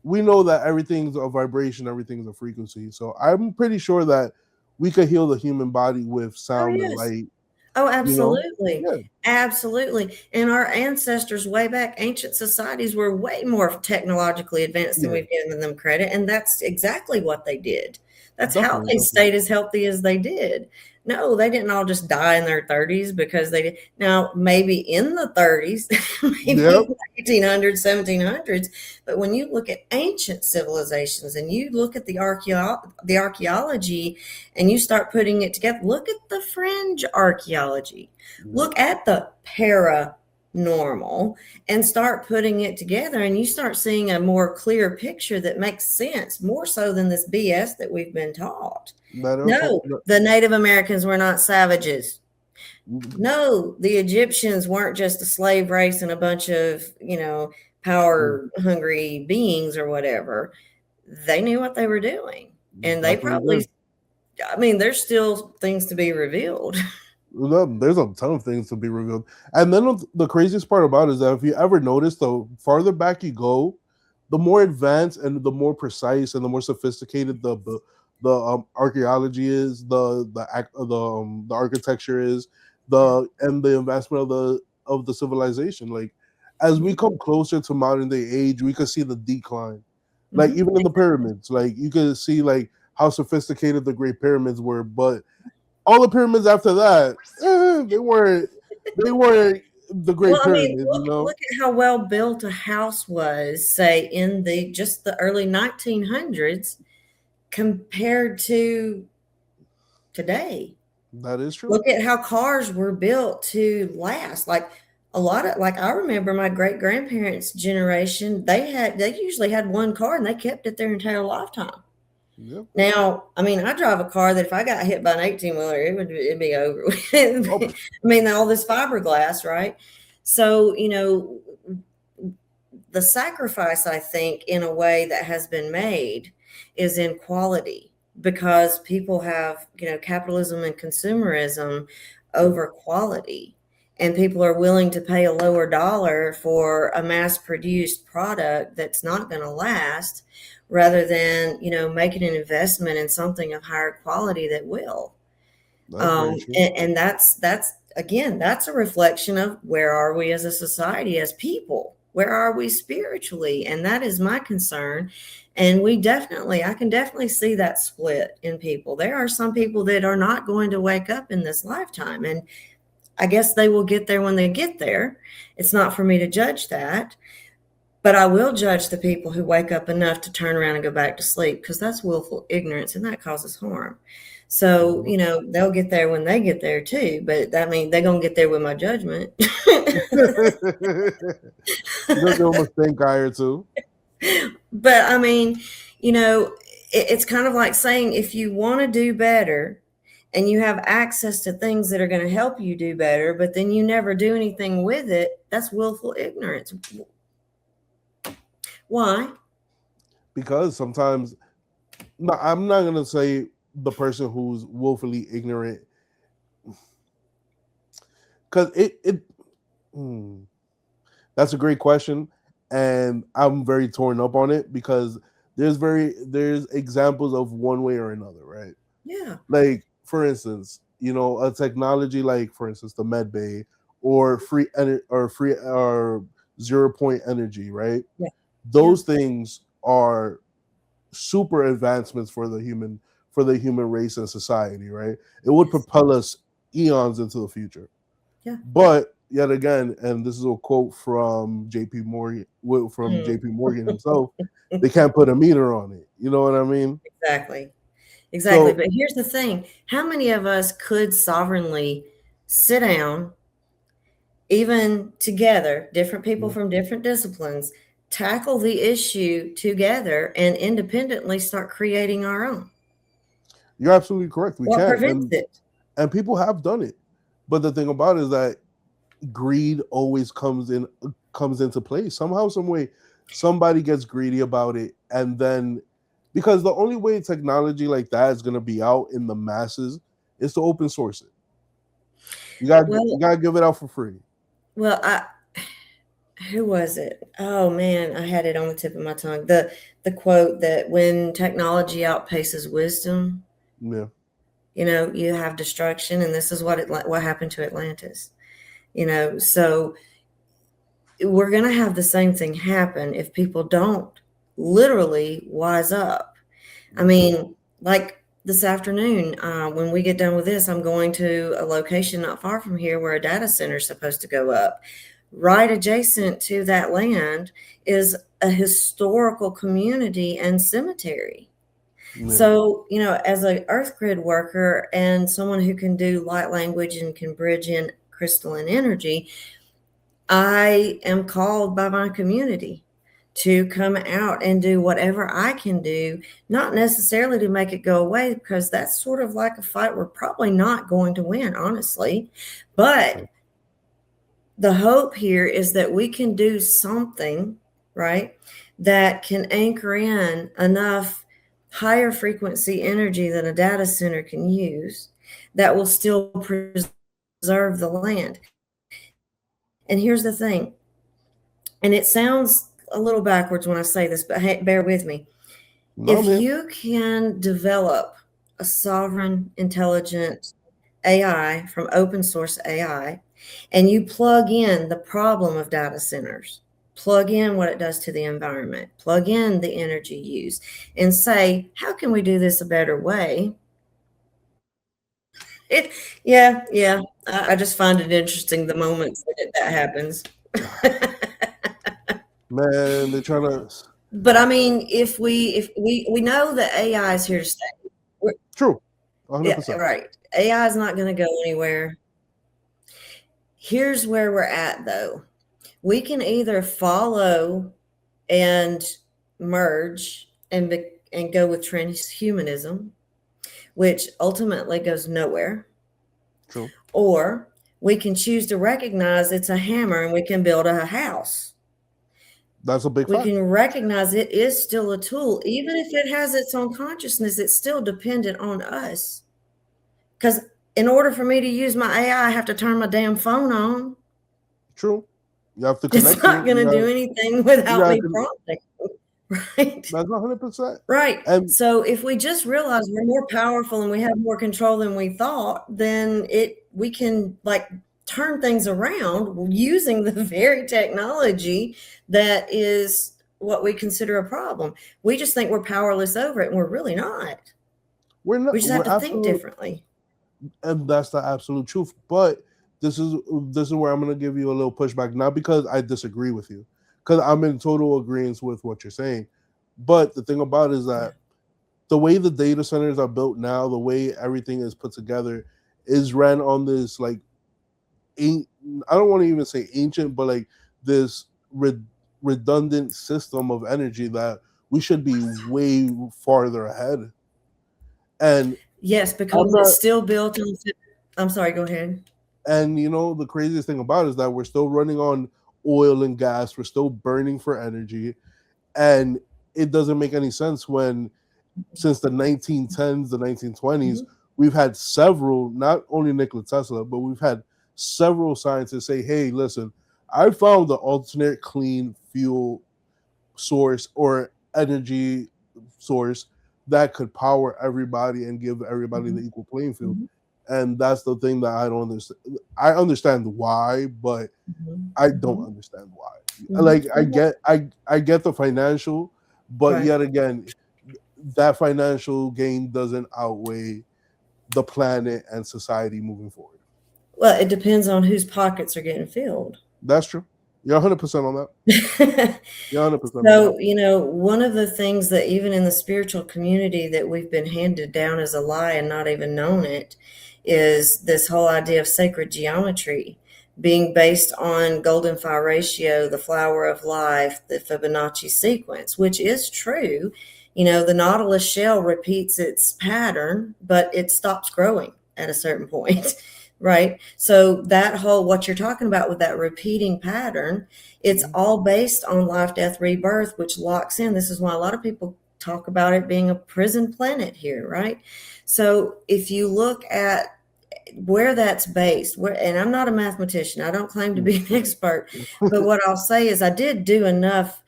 we know that everything's a vibration, everything's a frequency. So I'm pretty sure that we could heal the human body with Oh, sound and yes. light. Oh, absolutely. Yeah, Absolutely. And our ancestors way back, ancient societies were way more technologically advanced than yeah, we've given them credit. And that's exactly what they did. That's how definitely, they definitely. stayed as healthy as they did. No, they didn't all just die in their 30s because they did. Now, maybe in the 30s, Yep. maybe 1800s, 1700s. But when you look at ancient civilizations and you look at the archaeology and you start putting it together, look at the fringe archaeology, Yep. look at the paranormal, and start putting it together, and you start seeing a more clear picture that makes sense, more so than this BS that we've been taught. That also. No, the Native Americans were not savages. No, the Egyptians weren't just a slave race and a bunch of, power hungry beings or whatever. They knew what they were doing. And they Definitely did. probably, I mean, there's still things to be revealed. There's a ton of things to be revealed. And then the craziest part about it is that if you ever notice, the farther back you go, the more advanced and the more precise and the more sophisticated the archaeology is, the architecture is, and the investment of the civilization. Like as we come closer to modern day age, we could see the decline. Like even in the pyramids, like you could see like how sophisticated the Great Pyramids were, but all the pyramids after that, they weren't the Great Well, I mean, Pyramids, look at how well built a house was, say, in the early 1900s compared to today. That is true. Look at how cars were built to last. Like I remember my great grandparents' generation, they usually had one car and they kept it their entire lifetime. Yep. Now, I mean, I drive a car that if I got hit by an 18-wheeler, it'd be over. Oh, I mean, all this fiberglass, right? So, the sacrifice, I think, in a way that has been made is in quality, because people have, capitalism and consumerism over quality. And people are willing to pay a lower dollar for a mass produced product that's not going to last, rather than, making an investment in something of higher quality that will. that's very true. And that's again, that's a reflection of where are we as a society, as people, where are we spiritually? And that is my concern. And I can definitely see that split in people. There are some people that are not going to wake up in this lifetime, and I guess they will get there when they get there. It's not for me to judge that, but I will judge the people who wake up enough to turn around and go back to sleep, because that's willful ignorance and that causes harm. So, they'll get there when they get there too, but that means they're going to get there with my judgment. You'll give them a stink eye or two. But I mean, it's kind of like saying if you want to do better and you have access to things that are going to help you do better, but then you never do anything with it, that's willful ignorance. Why? Because sometimes, no, I'm not going to say the person who's willfully ignorant, because that's a great question, and I'm very torn up on it because there's examples of one way or another, right? Yeah. Like, for instance, a technology like, for instance, the med bay or free or 0 point energy, right? Yeah. Those things are super advancements for the human race and society, right? It would propel us eons into the future. Yeah. But yet again, and this is a quote from JP Morgan himself, they can't put a meter on it. You know what I mean? Exactly. So, but here's the thing. How many of us could sovereignly sit down, even together, different people from different disciplines, tackle the issue together and independently start creating our own? you're absolutely correct. We What can. prevents it? And people have done it. But the thing about it is that greed always comes into play. Somehow, some way, somebody gets greedy about it. And then, because the only way technology like that is going to be out in the masses is to open source it. You gotta give it out for free. Well, who was it? Oh man, I had it on the tip of my tongue. The quote that when technology outpaces wisdom, Yeah. You have destruction, and this is what happened to Atlantis. So we're going to have the same thing happen if people don't literally wise up. I mean, like this afternoon, when we get done with this, I'm going to a location not far from here where a data center is supposed to go up. Right adjacent to that land is a historical community and cemetery. Yeah. So, as an earth grid worker and someone who can do light language and can bridge in crystalline energy, I am called by my community to come out and do whatever I can do, not necessarily to make it go away, because that's sort of like a fight we're probably not going to win, honestly. But the hope here is that we can do something, right, that can anchor in enough higher frequency energy that a data center can use that will still preserve the land. And here's the thing, and it sounds a little backwards when I say this, but hey, bear with me. If you can develop a sovereign, intelligent AI from open source AI, and you plug in the problem of data centers, plug in what it does to the environment, plug in the energy used, and say, how can we do this a better way? I just find it interesting the moments that happens. Man, they're trying to. But I mean, if we know that AI is here to stay. True, 100%. Yeah, right. AI is not going to go anywhere. Here's where we're at, though. We can either follow and merge and go with transhumanism, which ultimately goes nowhere. True. Or we can choose to recognize it's a hammer and we can build a house. That's a big fact. We can recognize it is still a tool. Even if it has its own consciousness, it's still dependent on us. Because in order for me to use my AI, I have to turn my damn phone on. True. You have to connect. It's not going to do anything without me prompting. Right? That's 100%. Right. So if we just realize we're more powerful and we have more control than we thought, then we can turn things around using the very technology that is what we consider a problem. We just think we're powerless over it, and we're really not. We're not. We just have to think differently. And that's the absolute truth. But this is where I'm going to give you a little pushback, not because I disagree with you, because I'm in total agreement with what you're saying. But the thing about it is that the way the data centers are built now, the way everything is put together, is ran on this like, I don't want to even say ancient, but like this redundant system of energy that we should be way farther ahead. And Yes, I'm because not, it's still built on. I'm sorry. Go ahead. and the craziest thing about it is that we're still running on oil and gas, we're still burning for energy, and it doesn't make any sense when since the 1910s, the 1920s, Mhm. we've had several, not only Nikola Tesla, but we've had several scientists say, hey, listen, I found the alternate clean fuel source or energy source that could power everybody and give everybody the Mhm. equal playing field. Mhm. And that's the thing that I don't understand. I understand why, but Mhm. I don't Mhm. understand why. Mhm. Like I get the financial, but Right. yet again, that financial gain doesn't outweigh the planet and society moving forward. Well, it depends on whose pockets are getting filled. That's true. You're 100% on that. You're 100% on that. So, one of the things that even in the spiritual community that we've been handed down as a lie and not even known it is this whole idea of sacred geometry being based on golden phi ratio, the flower of life, the Fibonacci sequence, which is true. The nautilus shell repeats its pattern, but it stops growing at a certain point, right? So that whole, what you're talking about with that repeating pattern, it's all based on life, death, rebirth, which locks in. This is why a lot of people talk about it being a prison planet here, right? So if you look at where that's based, and I'm not a mathematician, I don't claim to be an expert, but what I'll say is I did do enough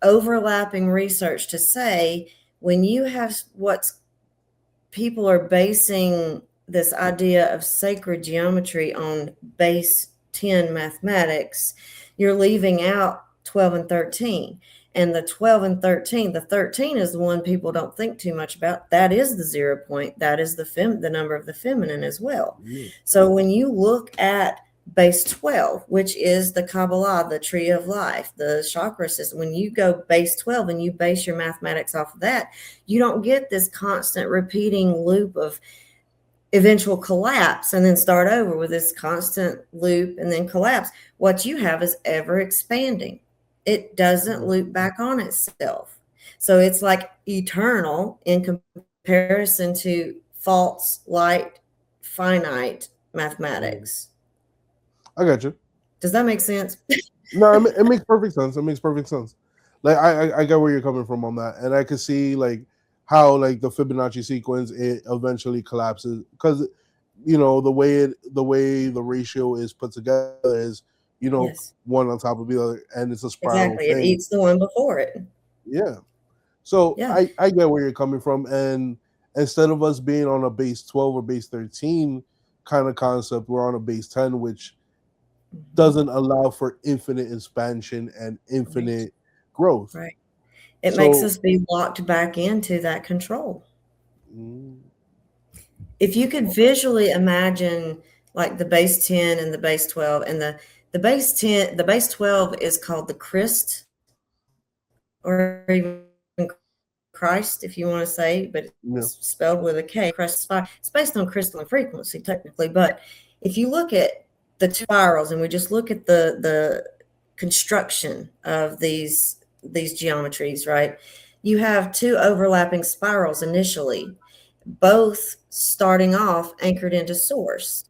overlapping research to say when you have what's people are basing this idea of sacred geometry on base 10 mathematics, you're leaving out 12 and 13. And the 12 and 13, the 13 is the one people don't think too much about. That is the 0 point. That is the number of the feminine as well. So when you look at base 12, which is the Kabbalah, the tree of life, the chakra system, when you go base 12 and you base your mathematics off of that, you don't get this constant repeating loop of eventual collapse and then start over with this constant loop and then collapse. What you have is ever expanding. It doesn't loop back on itself. So it's like eternal in comparison to false, light, finite mathematics. I got you. Does that make sense? No, it makes perfect sense. It makes perfect sense. Like I get where you're coming from on that, and I can see like how like the Fibonacci sequence it eventually collapses because the way the ratio is put together is Yes, one on top of the other, and it's a spiral exactly. It thing. eats the one before it. Yeah. So Yeah. I get where you're coming from, and instead of us being on a base 12 or base 13 kind of concept, we're on a base 10, which doesn't allow for infinite expansion and Right. infinite growth. Right. It makes So, us be locked back into that control. mm, If you could visually imagine like the base 10 and the base 12 and the base 10, the base 12 is called the Christ or even Christ, if you want to say, but yeah, it's spelled with a K. Christ spire. It's based on crystalline frequency, technically. But if you look at the two spirals, and we just look at the construction of these geometries, right? You have two overlapping spirals initially, both starting off anchored into source.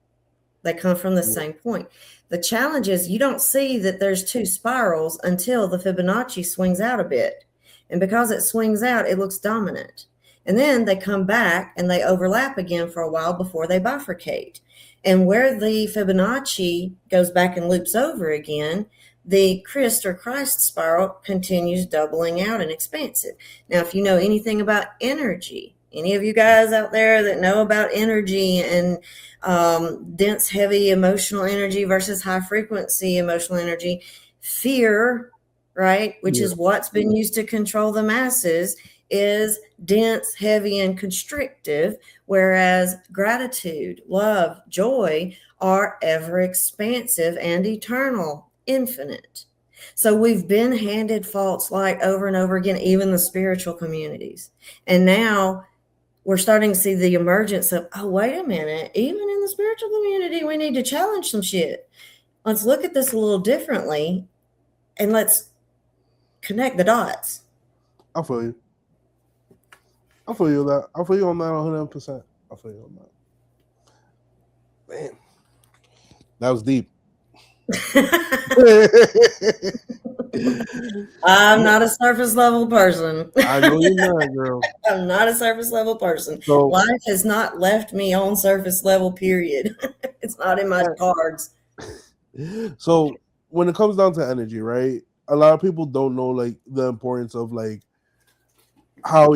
They come from the yeah, same point. The challenge is you don't see that there's two spirals until the Fibonacci swings out a bit. And because it swings out, it looks dominant. And then they come back and they overlap again for a while before they bifurcate. And where the Fibonacci goes back and loops over again, the Christ or Christ spiral continues doubling out and expansive. Now, if you know anything about energy, any of you guys out there that know about energy and dense, heavy emotional energy versus high frequency emotional energy, fear, right, which yeah, is what's been used to control the masses, is dense, heavy, and constrictive, whereas gratitude, love, joy are ever expansive and eternal, infinite. So we've been handed false light over and over again, even the spiritual communities. And now we're starting to see the emergence of, oh, wait a minute, even in the spiritual community, we need to challenge some shit. Let's look at this a little differently and let's connect the dots. I feel you. I feel you that. I feel you on that 100%. I feel you on that. Man, that was deep. I'm not a surface level person. I know you're not, girl. I'm not a surface level person. So, Life has not left me on surface level, period. It's not in my cards. so when it comes down to energy, right? A lot of people don't know like the importance of like how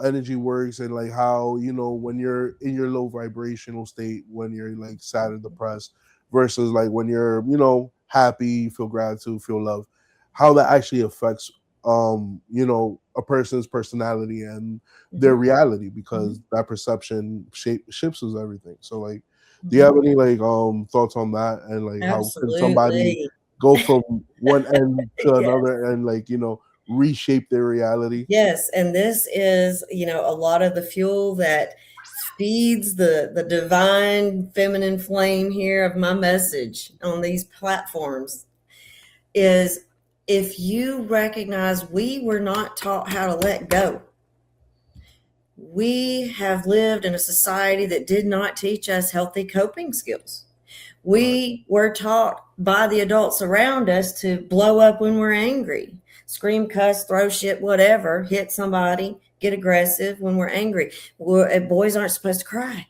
energy works, and like how, you know, when you're in your low vibrational state, when you're like sad and depressed, versus like when you're, you know, happy, feel gratitude, feel love, how that actually affects you know, a person's personality and their reality, because that perception shifts everything. So like, do you have any like thoughts on that, and like how can somebody Absolutely. go from one end to another and like, you know, reshape their reality? Yes, and this is, a lot of the fuel that feeds the divine feminine flame here of my message on these platforms is, if you recognize we were not taught how to let go. We have lived in a society that did not teach us healthy coping skills. We were taught by the adults around us to blow up when we're angry, scream, cuss, throw shit, whatever, hit somebody, get aggressive when we're angry. Boys aren't supposed to cry.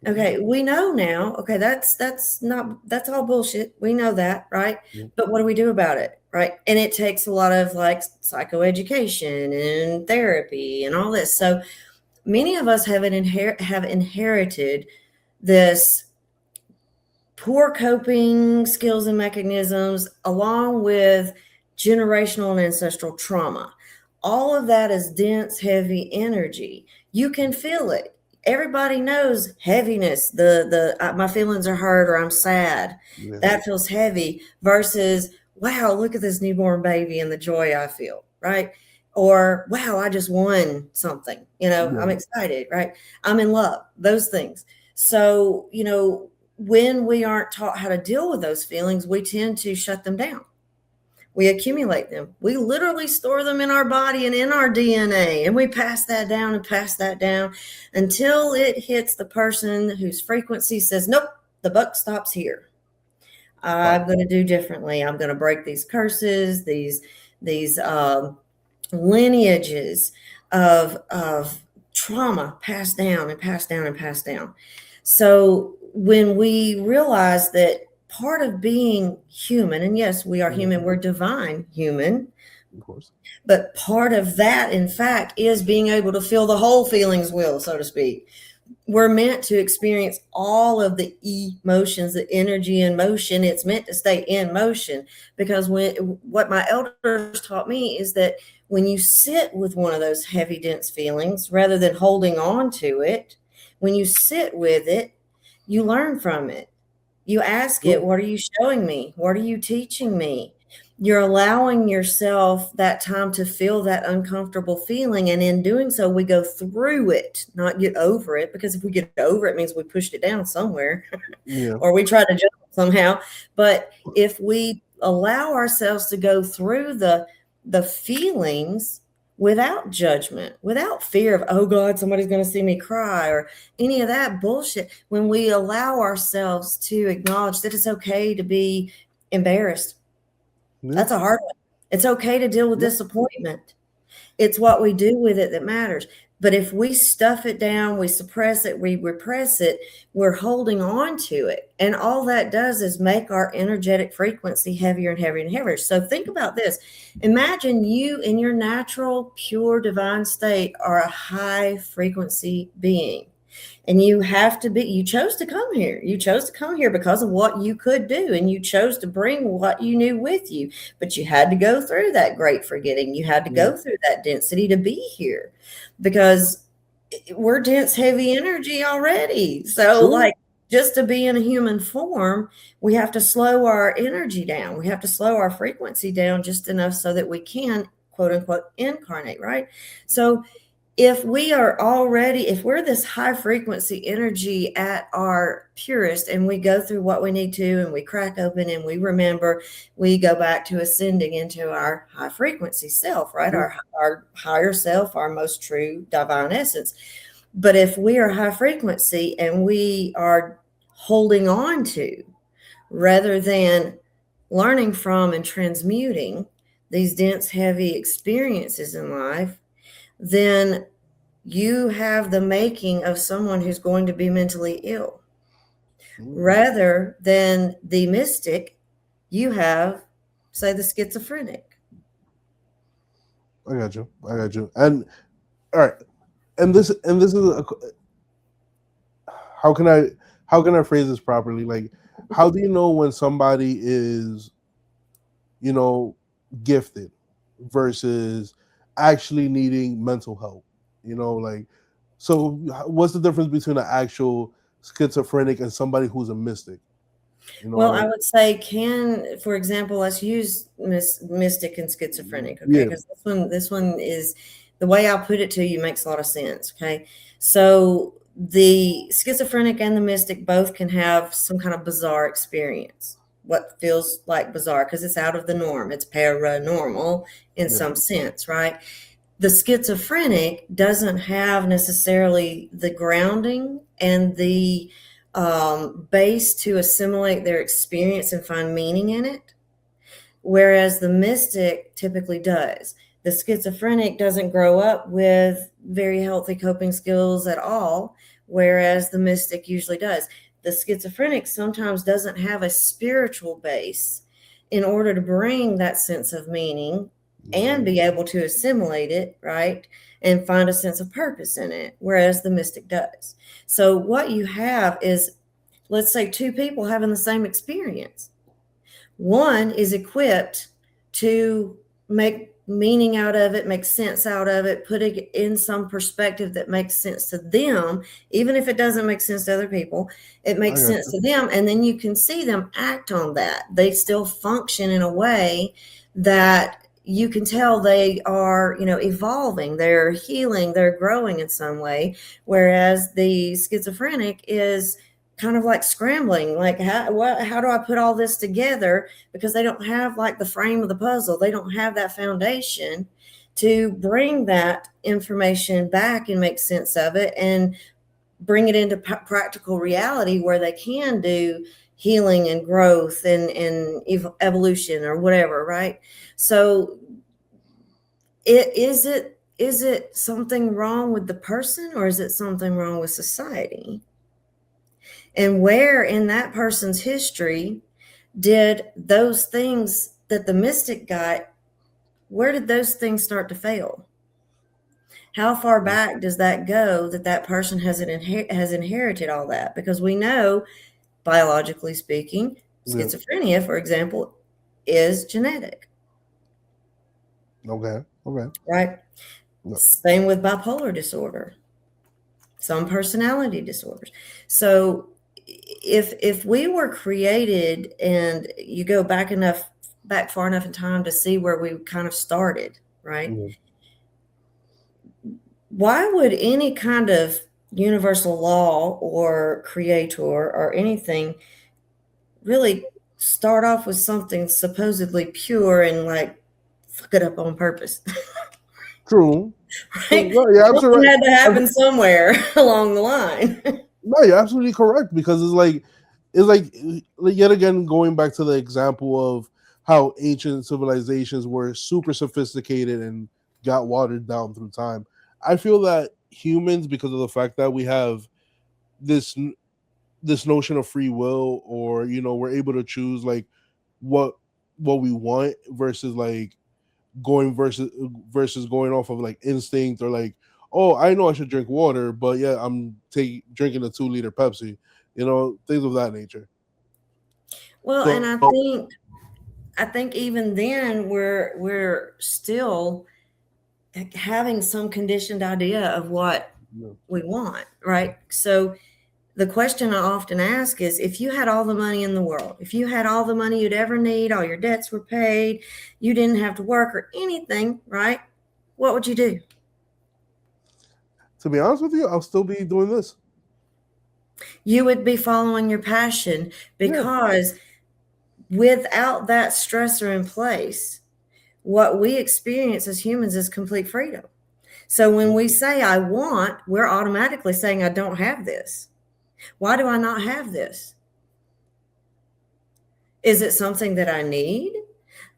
Okay, we know now. Okay, that's all bullshit. We know that, right? Yeah. But what do we do about it, right? And it takes a lot of like psychoeducation and therapy and all this. So many of us have inherited this poor coping skills and mechanisms, along with generational and ancestral trauma. All of that is dense, heavy energy. You can feel it. Everybody knows heaviness. My feelings are hurt, or I'm sad. Yeah. That feels heavy, versus, wow, look at this newborn baby and the joy I feel, right? Or, wow, I just won something. I'm excited, right? I'm in love. Those things. So, when we aren't taught how to deal with those feelings, we tend to shut them down. We accumulate them. We literally store them in our body and in our DNA, and we pass that down and pass that down until it hits the person whose frequency says, nope, the buck stops here. I'm going to do differently. I'm going to break these curses, these lineages of trauma passed down and passed down and passed down. So when we realize that part of being human, and yes, we are human, we're divine human, of course, but part of that, in fact, is being able to feel the whole feelings wheel, so to speak. We're meant to experience all of the emotions, the energy in motion. It's meant to stay in motion, because what my elders taught me is that when you sit with one of those heavy, dense feelings, rather than holding on to it, when you sit with it, you learn from it. You ask it, what are you showing me? What are you teaching me? You're allowing yourself that time to feel that uncomfortable feeling. And in doing so, we go through it, not get over it. Because if we get over it, it means we pushed it down somewhere or we try to jump somehow. But if we allow ourselves to go through the feelings without judgment, without fear of, oh God, somebody's going to see me cry, or any of that bullshit, when we allow ourselves to acknowledge that it's okay to be embarrassed. That's a hard one. It's okay to deal with disappointment. It's what we do with it that matters. But if we stuff it down, we suppress it, we repress it, we're holding on to it. And all that does is make our energetic frequency heavier and heavier and heavier. So think about this. Imagine you in your natural, pure, divine state are a high frequency being. And you chose to come here. You chose to come here because of what you could do. And you chose to bring what you knew with you. But you had to go through that great forgetting. You had to go through that density to be here, because we're dense, heavy energy already. So like, just to be in a human form, we have to slow our energy down. We have to slow our frequency down just enough so that we can, quote unquote, incarnate, right? So if we're this high frequency energy at our purest, and we go through what we need to, and we crack open and we remember, we go back to ascending into our high frequency self, right? Our higher self, our most true divine essence. But if we are high frequency and we are holding on to, rather than learning from and transmuting these dense, heavy experiences in life, then you have the making of someone who's going to be mentally ill. Rather than the mystic, you have, say, the schizophrenic. I got you. I got you. And all right. And this is how can I phrase this properly? Like, how do you know when somebody is, you know, gifted versus actually needing mental help? You know, like, so what's the difference between an actual schizophrenic and somebody who's a mystic? You know, Well, I like, would say, for example, let's use mystic and schizophrenic, okay? yeah, Because this one is, the way I'll put it to you makes a lot of sense, okay? So the schizophrenic and the mystic both can have some kind of bizarre experience, what feels like bizarre, because it's out of the norm. It's paranormal in yeah, some sense, right? The schizophrenic doesn't have necessarily the grounding and the base to assimilate their experience and find meaning in it, whereas the mystic typically does. The schizophrenic doesn't grow up with very healthy coping skills at all, whereas the mystic usually does. The schizophrenic sometimes doesn't have a spiritual base in order to bring that sense of meaning and be able to assimilate it, right? And find a sense of purpose in it, whereas the mystic does. So what you have is, let's say, two people having the same experience. One is equipped to make meaning out of it, make sense out of it, put it in some perspective that makes sense to them, even if it doesn't make sense to other people. It I makes got sense you. to them, and then you can see them act on that. They still function in a way that you can tell they are, evolving, they're healing, they're growing in some way, whereas the schizophrenic is kind of like scrambling, like, how do I put all this together, because they don't have like the frame of the puzzle. They don't have that foundation to bring that information back and make sense of it and bring it into practical reality where they can do healing and growth and evolution or whatever, right? So is it something wrong with the person, or is it something wrong with society? And where in that person's history did those things that the mystic got, where did those things start to fail? How far back does that go that that person has inherited all that? Because we know, biologically speaking, Yeah. schizophrenia, for example, is genetic, Okay. Okay. right? No. Same with bipolar disorder, some personality disorders. So if we were created, and you go back far enough in time to see where we kind of started, right? Yeah. Why would any kind of universal law or creator or anything really start off with something supposedly pure and like fuck it up on purpose? True. True. Right? No, you're absolutely Something right. had to happen somewhere along the line. No, you're absolutely correct, because it's like yet again going back to the example of how ancient civilizations were super sophisticated and got watered down through time. I feel that humans, because of the fact that we have this this notion of free will, or we're able to choose like what we want versus like going versus going off of like instinct, or like, oh, I know I should drink water, but yeah, I'm drinking a 2 liter Pepsi, things of that nature. Well, and So I think even then we're still having some conditioned idea of what yeah, we want, right? So the question I often ask is, if you had all the money in the world, if you had all the money you'd ever need, all your debts were paid, you didn't have to work or anything, right? What would you do? To be honest with you, I'll still be doing this. You would be following your passion, Yeah. because without that stressor in place, what we experience as humans is complete freedom. So when we say I want, we're automatically saying I don't have this. Why do I not have this? Is it something that I need?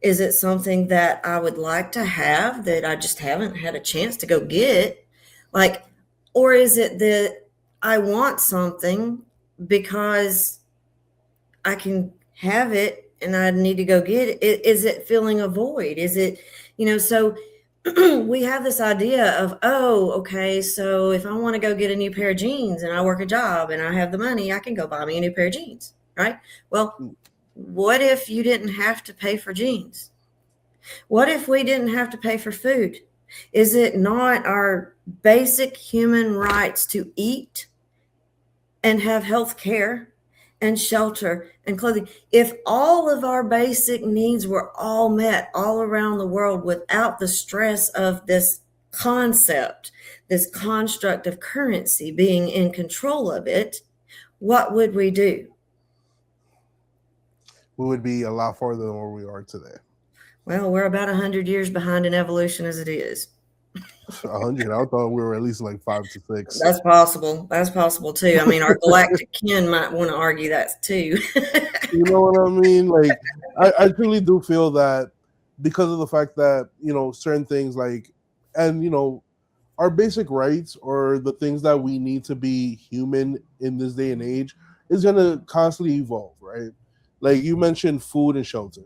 Is it something that I would like to have that I just haven't had a chance to go get? Like, or is it that I want something because I can have it and I need to go get it? Is it filling a void? Is it, so we have this idea of, oh, okay, so if I want to go get a new pair of jeans and I work a job and I have the money, I can go buy me a new pair of jeans, right? Well, what if you didn't have to pay for jeans? What if we didn't have to pay for food? Is it not our basic human rights to eat and have health care and shelter and clothing? If all of our basic needs were all met all around the world without the stress of this concept, this construct of currency being in control of it, what would we do? We would be a lot farther than where we are today. Well, we're about 100 years behind in evolution as it is. 100. I thought we were at least like 5 to 6. That's possible. That's possible too. I mean, our galactic kin might want to argue that too. You know what I mean? Like, I truly do feel that because of the fact that, certain things like, and, our basic rights or the things that we need to be human in this day and age is going to constantly evolve, right? Like you mentioned food and shelter.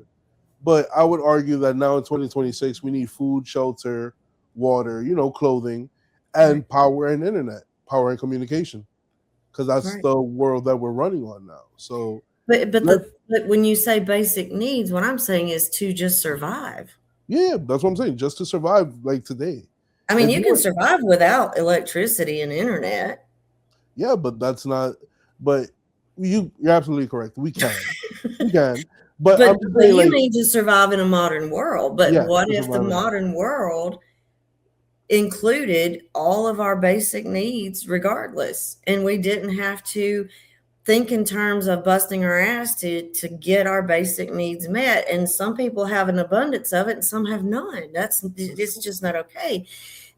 But I would argue that now in 2026, we need food, shelter, water, clothing, and Right. power and internet, power and communication, because that's Right. the world that we're running on now. So, But when you say basic needs, what I'm saying is to just survive. yeah, that's what I'm saying. Just to survive, like today. I mean, If you you can were, survive without electricity and internet. yeah, but that's not. But you're absolutely correct. We can. But But I'm just but saying, you like, mean to survive in a modern world. But yeah, what to if the survive. modern world included all of our basic needs regardless, and we didn't have to think in terms of busting our ass to get our basic needs met? And some people have an abundance of it and some have none. It's just not okay.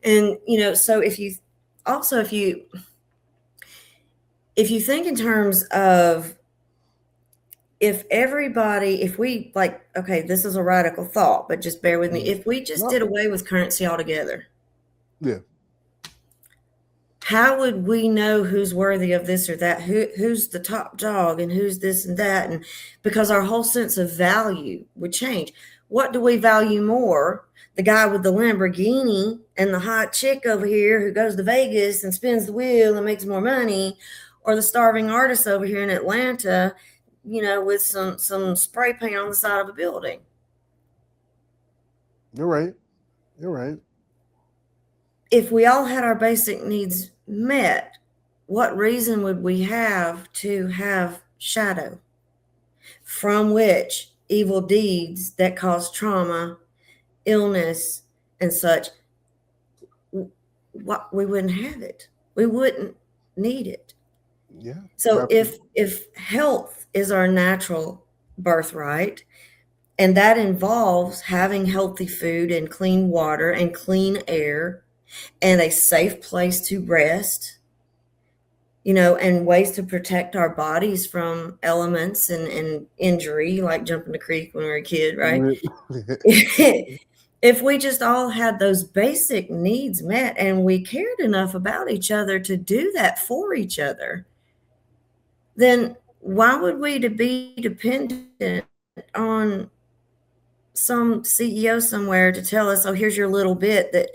And so if you think in terms of, if we, like, okay, this is a radical thought, but just bear with me. If we just did No, away with currency altogether, yeah, how would we know who's worthy of this or that? Who's the top dog and who's this and that? And because our whole sense of value would change. What do we value more? The guy with the Lamborghini and the hot chick over here who goes to Vegas and spins the wheel and makes more money, or the starving artist over here in Atlanta, with some spray paint on the side of a building? you're right. You're right. If we all had our basic needs met, what reason would we have to have shadow from which evil deeds that cause trauma, illness, and such? What, we wouldn't have it. We wouldn't need it. Yeah. So if health is our natural birthright, and that involves having healthy food and clean water and clean air and a safe place to rest, and ways to protect our bodies from elements and injury, like jumping the creek when we were a kid, right? If we just all had those basic needs met and we cared enough about each other to do that for each other, then why would we to be dependent on some CEO somewhere to tell us, oh, here's your little bit that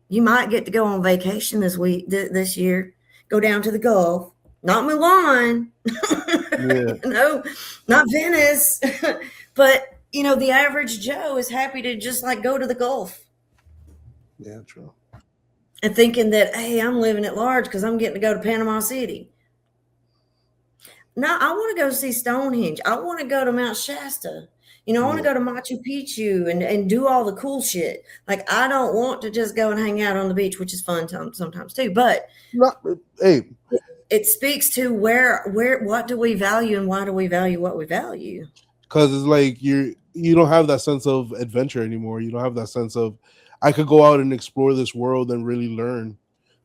you might get to go on vacation this year, go down to the Gulf, not Milan, Yeah. not Venice, but the average Joe is happy to just like go to the Gulf Yeah, true. and thinking that, hey, I'm living at large because I'm getting to go to Panama City. No, I want to go see Stonehenge. I want to go to Mount Shasta. I want to Yeah. go to Machu Picchu and do all the cool shit. Like, I don't want to just go and hang out on the beach, which is fun sometimes too. But Not, hey, it speaks to what do we value and why do we value what we value? because it's like you don't have that sense of adventure anymore. You don't have that sense of I could go out and explore this world and really learn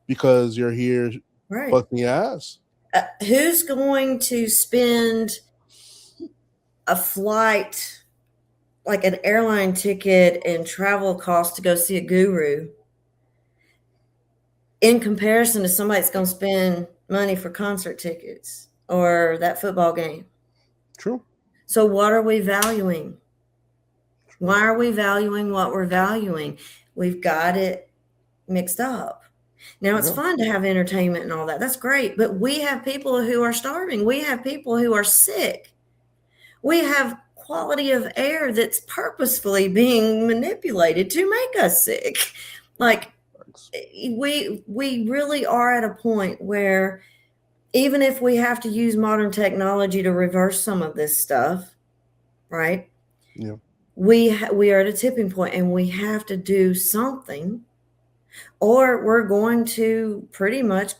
because you're here Right. busting your ass. Who's going to spend a flight, like an airline ticket and travel costs to go see a guru, in comparison to somebody that's going to spend money for concert tickets or that football game? True. So, what are we valuing? Why are we valuing what we're valuing? We've got it mixed up. Now, it's Yeah. fun to have entertainment and all that. That's great. But we have people who are starving. We have people who are sick. We have quality of air that's purposefully being manipulated to make us sick. Like, we really are at a point where even if we have to use modern technology to reverse some of this stuff, right? Yeah. We are at a tipping point and we have to do something, or we're going to pretty much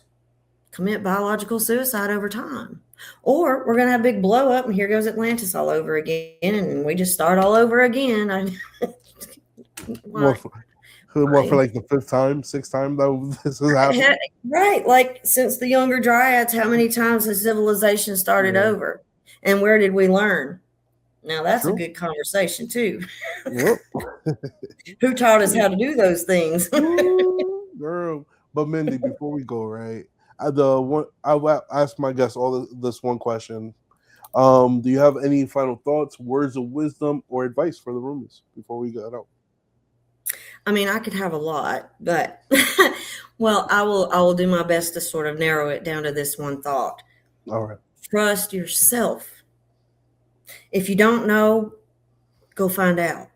commit biological suicide over time. Or we're going to have a big blow up and here goes Atlantis all over again and we just start all over again. What Why? for like the fifth time, sixth time that this has happened? Right. Like, since the Younger Dryads, how many times has civilization started Yeah. over? And where did we learn? Now, that's a True. good conversation, too. Yep. Who taught us how to do those things? Ooh, girl. But Mindy, before we go, right? I ask my guests this one question. Do you have any final thoughts, words of wisdom, or advice for the roomies before we get out? I mean, I could have a lot, but well, I will do my best to sort of narrow it down to this one thought. All right. Trust yourself. If you don't know, go find out.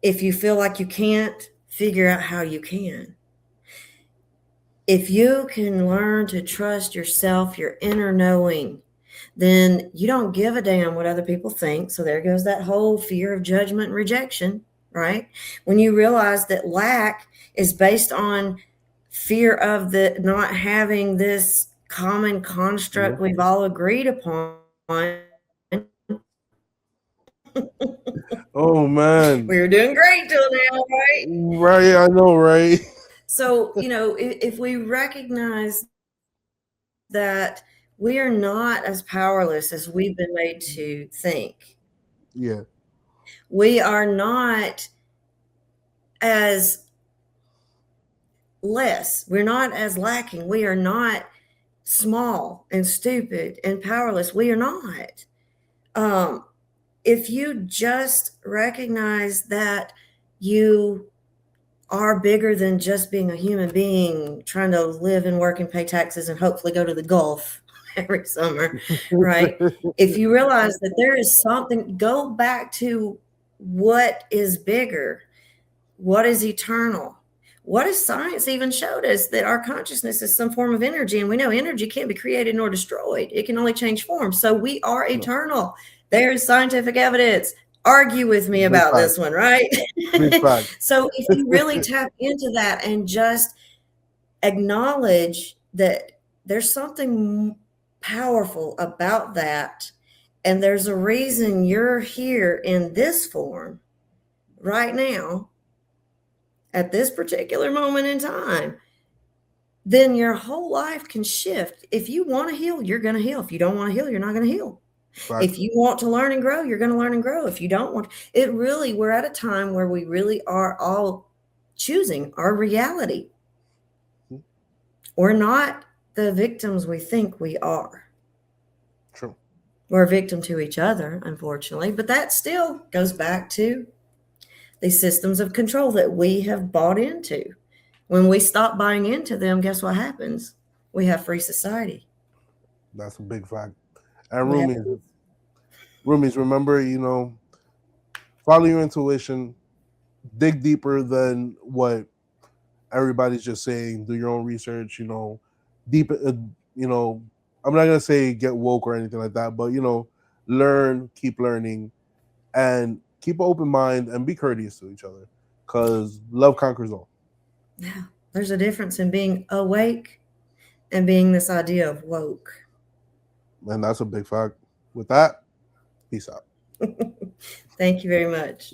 If you feel like you can't, figure out how you can. If you can learn to trust yourself, your inner knowing, then you don't give a damn what other people think. So there goes that whole fear of judgment and rejection, right? When you realize that lack is based on fear of the not having this common construct Yeah. we've all agreed upon. Oh man. We were doing great till now, right? Right, I know, right? So, if we recognize that we are not as powerless as we've been made to think, Yeah. we are not as we're not as lacking, we are not small and stupid and powerless. We are not. If you just recognize that you are bigger than just being a human being trying to live and work and pay taxes and hopefully go to the Gulf every summer, right? If you realize that there is something, go back to what is bigger, what is eternal. What has science even showed us? That our consciousness is some form of energy, and we know energy can't be created nor destroyed. It can only change form. So we are No, eternal. There is scientific evidence. Argue with me big about fact. this one, right? Big fact. So if you really tap into that and just acknowledge that there's something powerful about that, and there's a reason you're here in this form right now, at this particular moment in time, then your whole life can shift. If you want to heal, you're going to heal. If you don't want to heal, you're not going to heal. Fact. If you want to learn and grow, you're going to learn and grow. If you don't want it, really, we're at a time where we really are all choosing our reality. We're not the victims we think we are. True. We're a victim to each other, unfortunately, but that still goes back to the systems of control that we have bought into. When we stop buying into them, guess what happens? We have free society. That's a big fact. And We have, roomies, remember, follow your intuition, dig deeper than what everybody's just saying. Do your own research. Deep. I'm not gonna say get woke or anything like that, but learn, keep learning, and keep an open mind and be courteous to each other, because love conquers all. Yeah, there's a difference in being awake and being this idea of woke. And that's a big fact. With that, peace out. Thank you very much.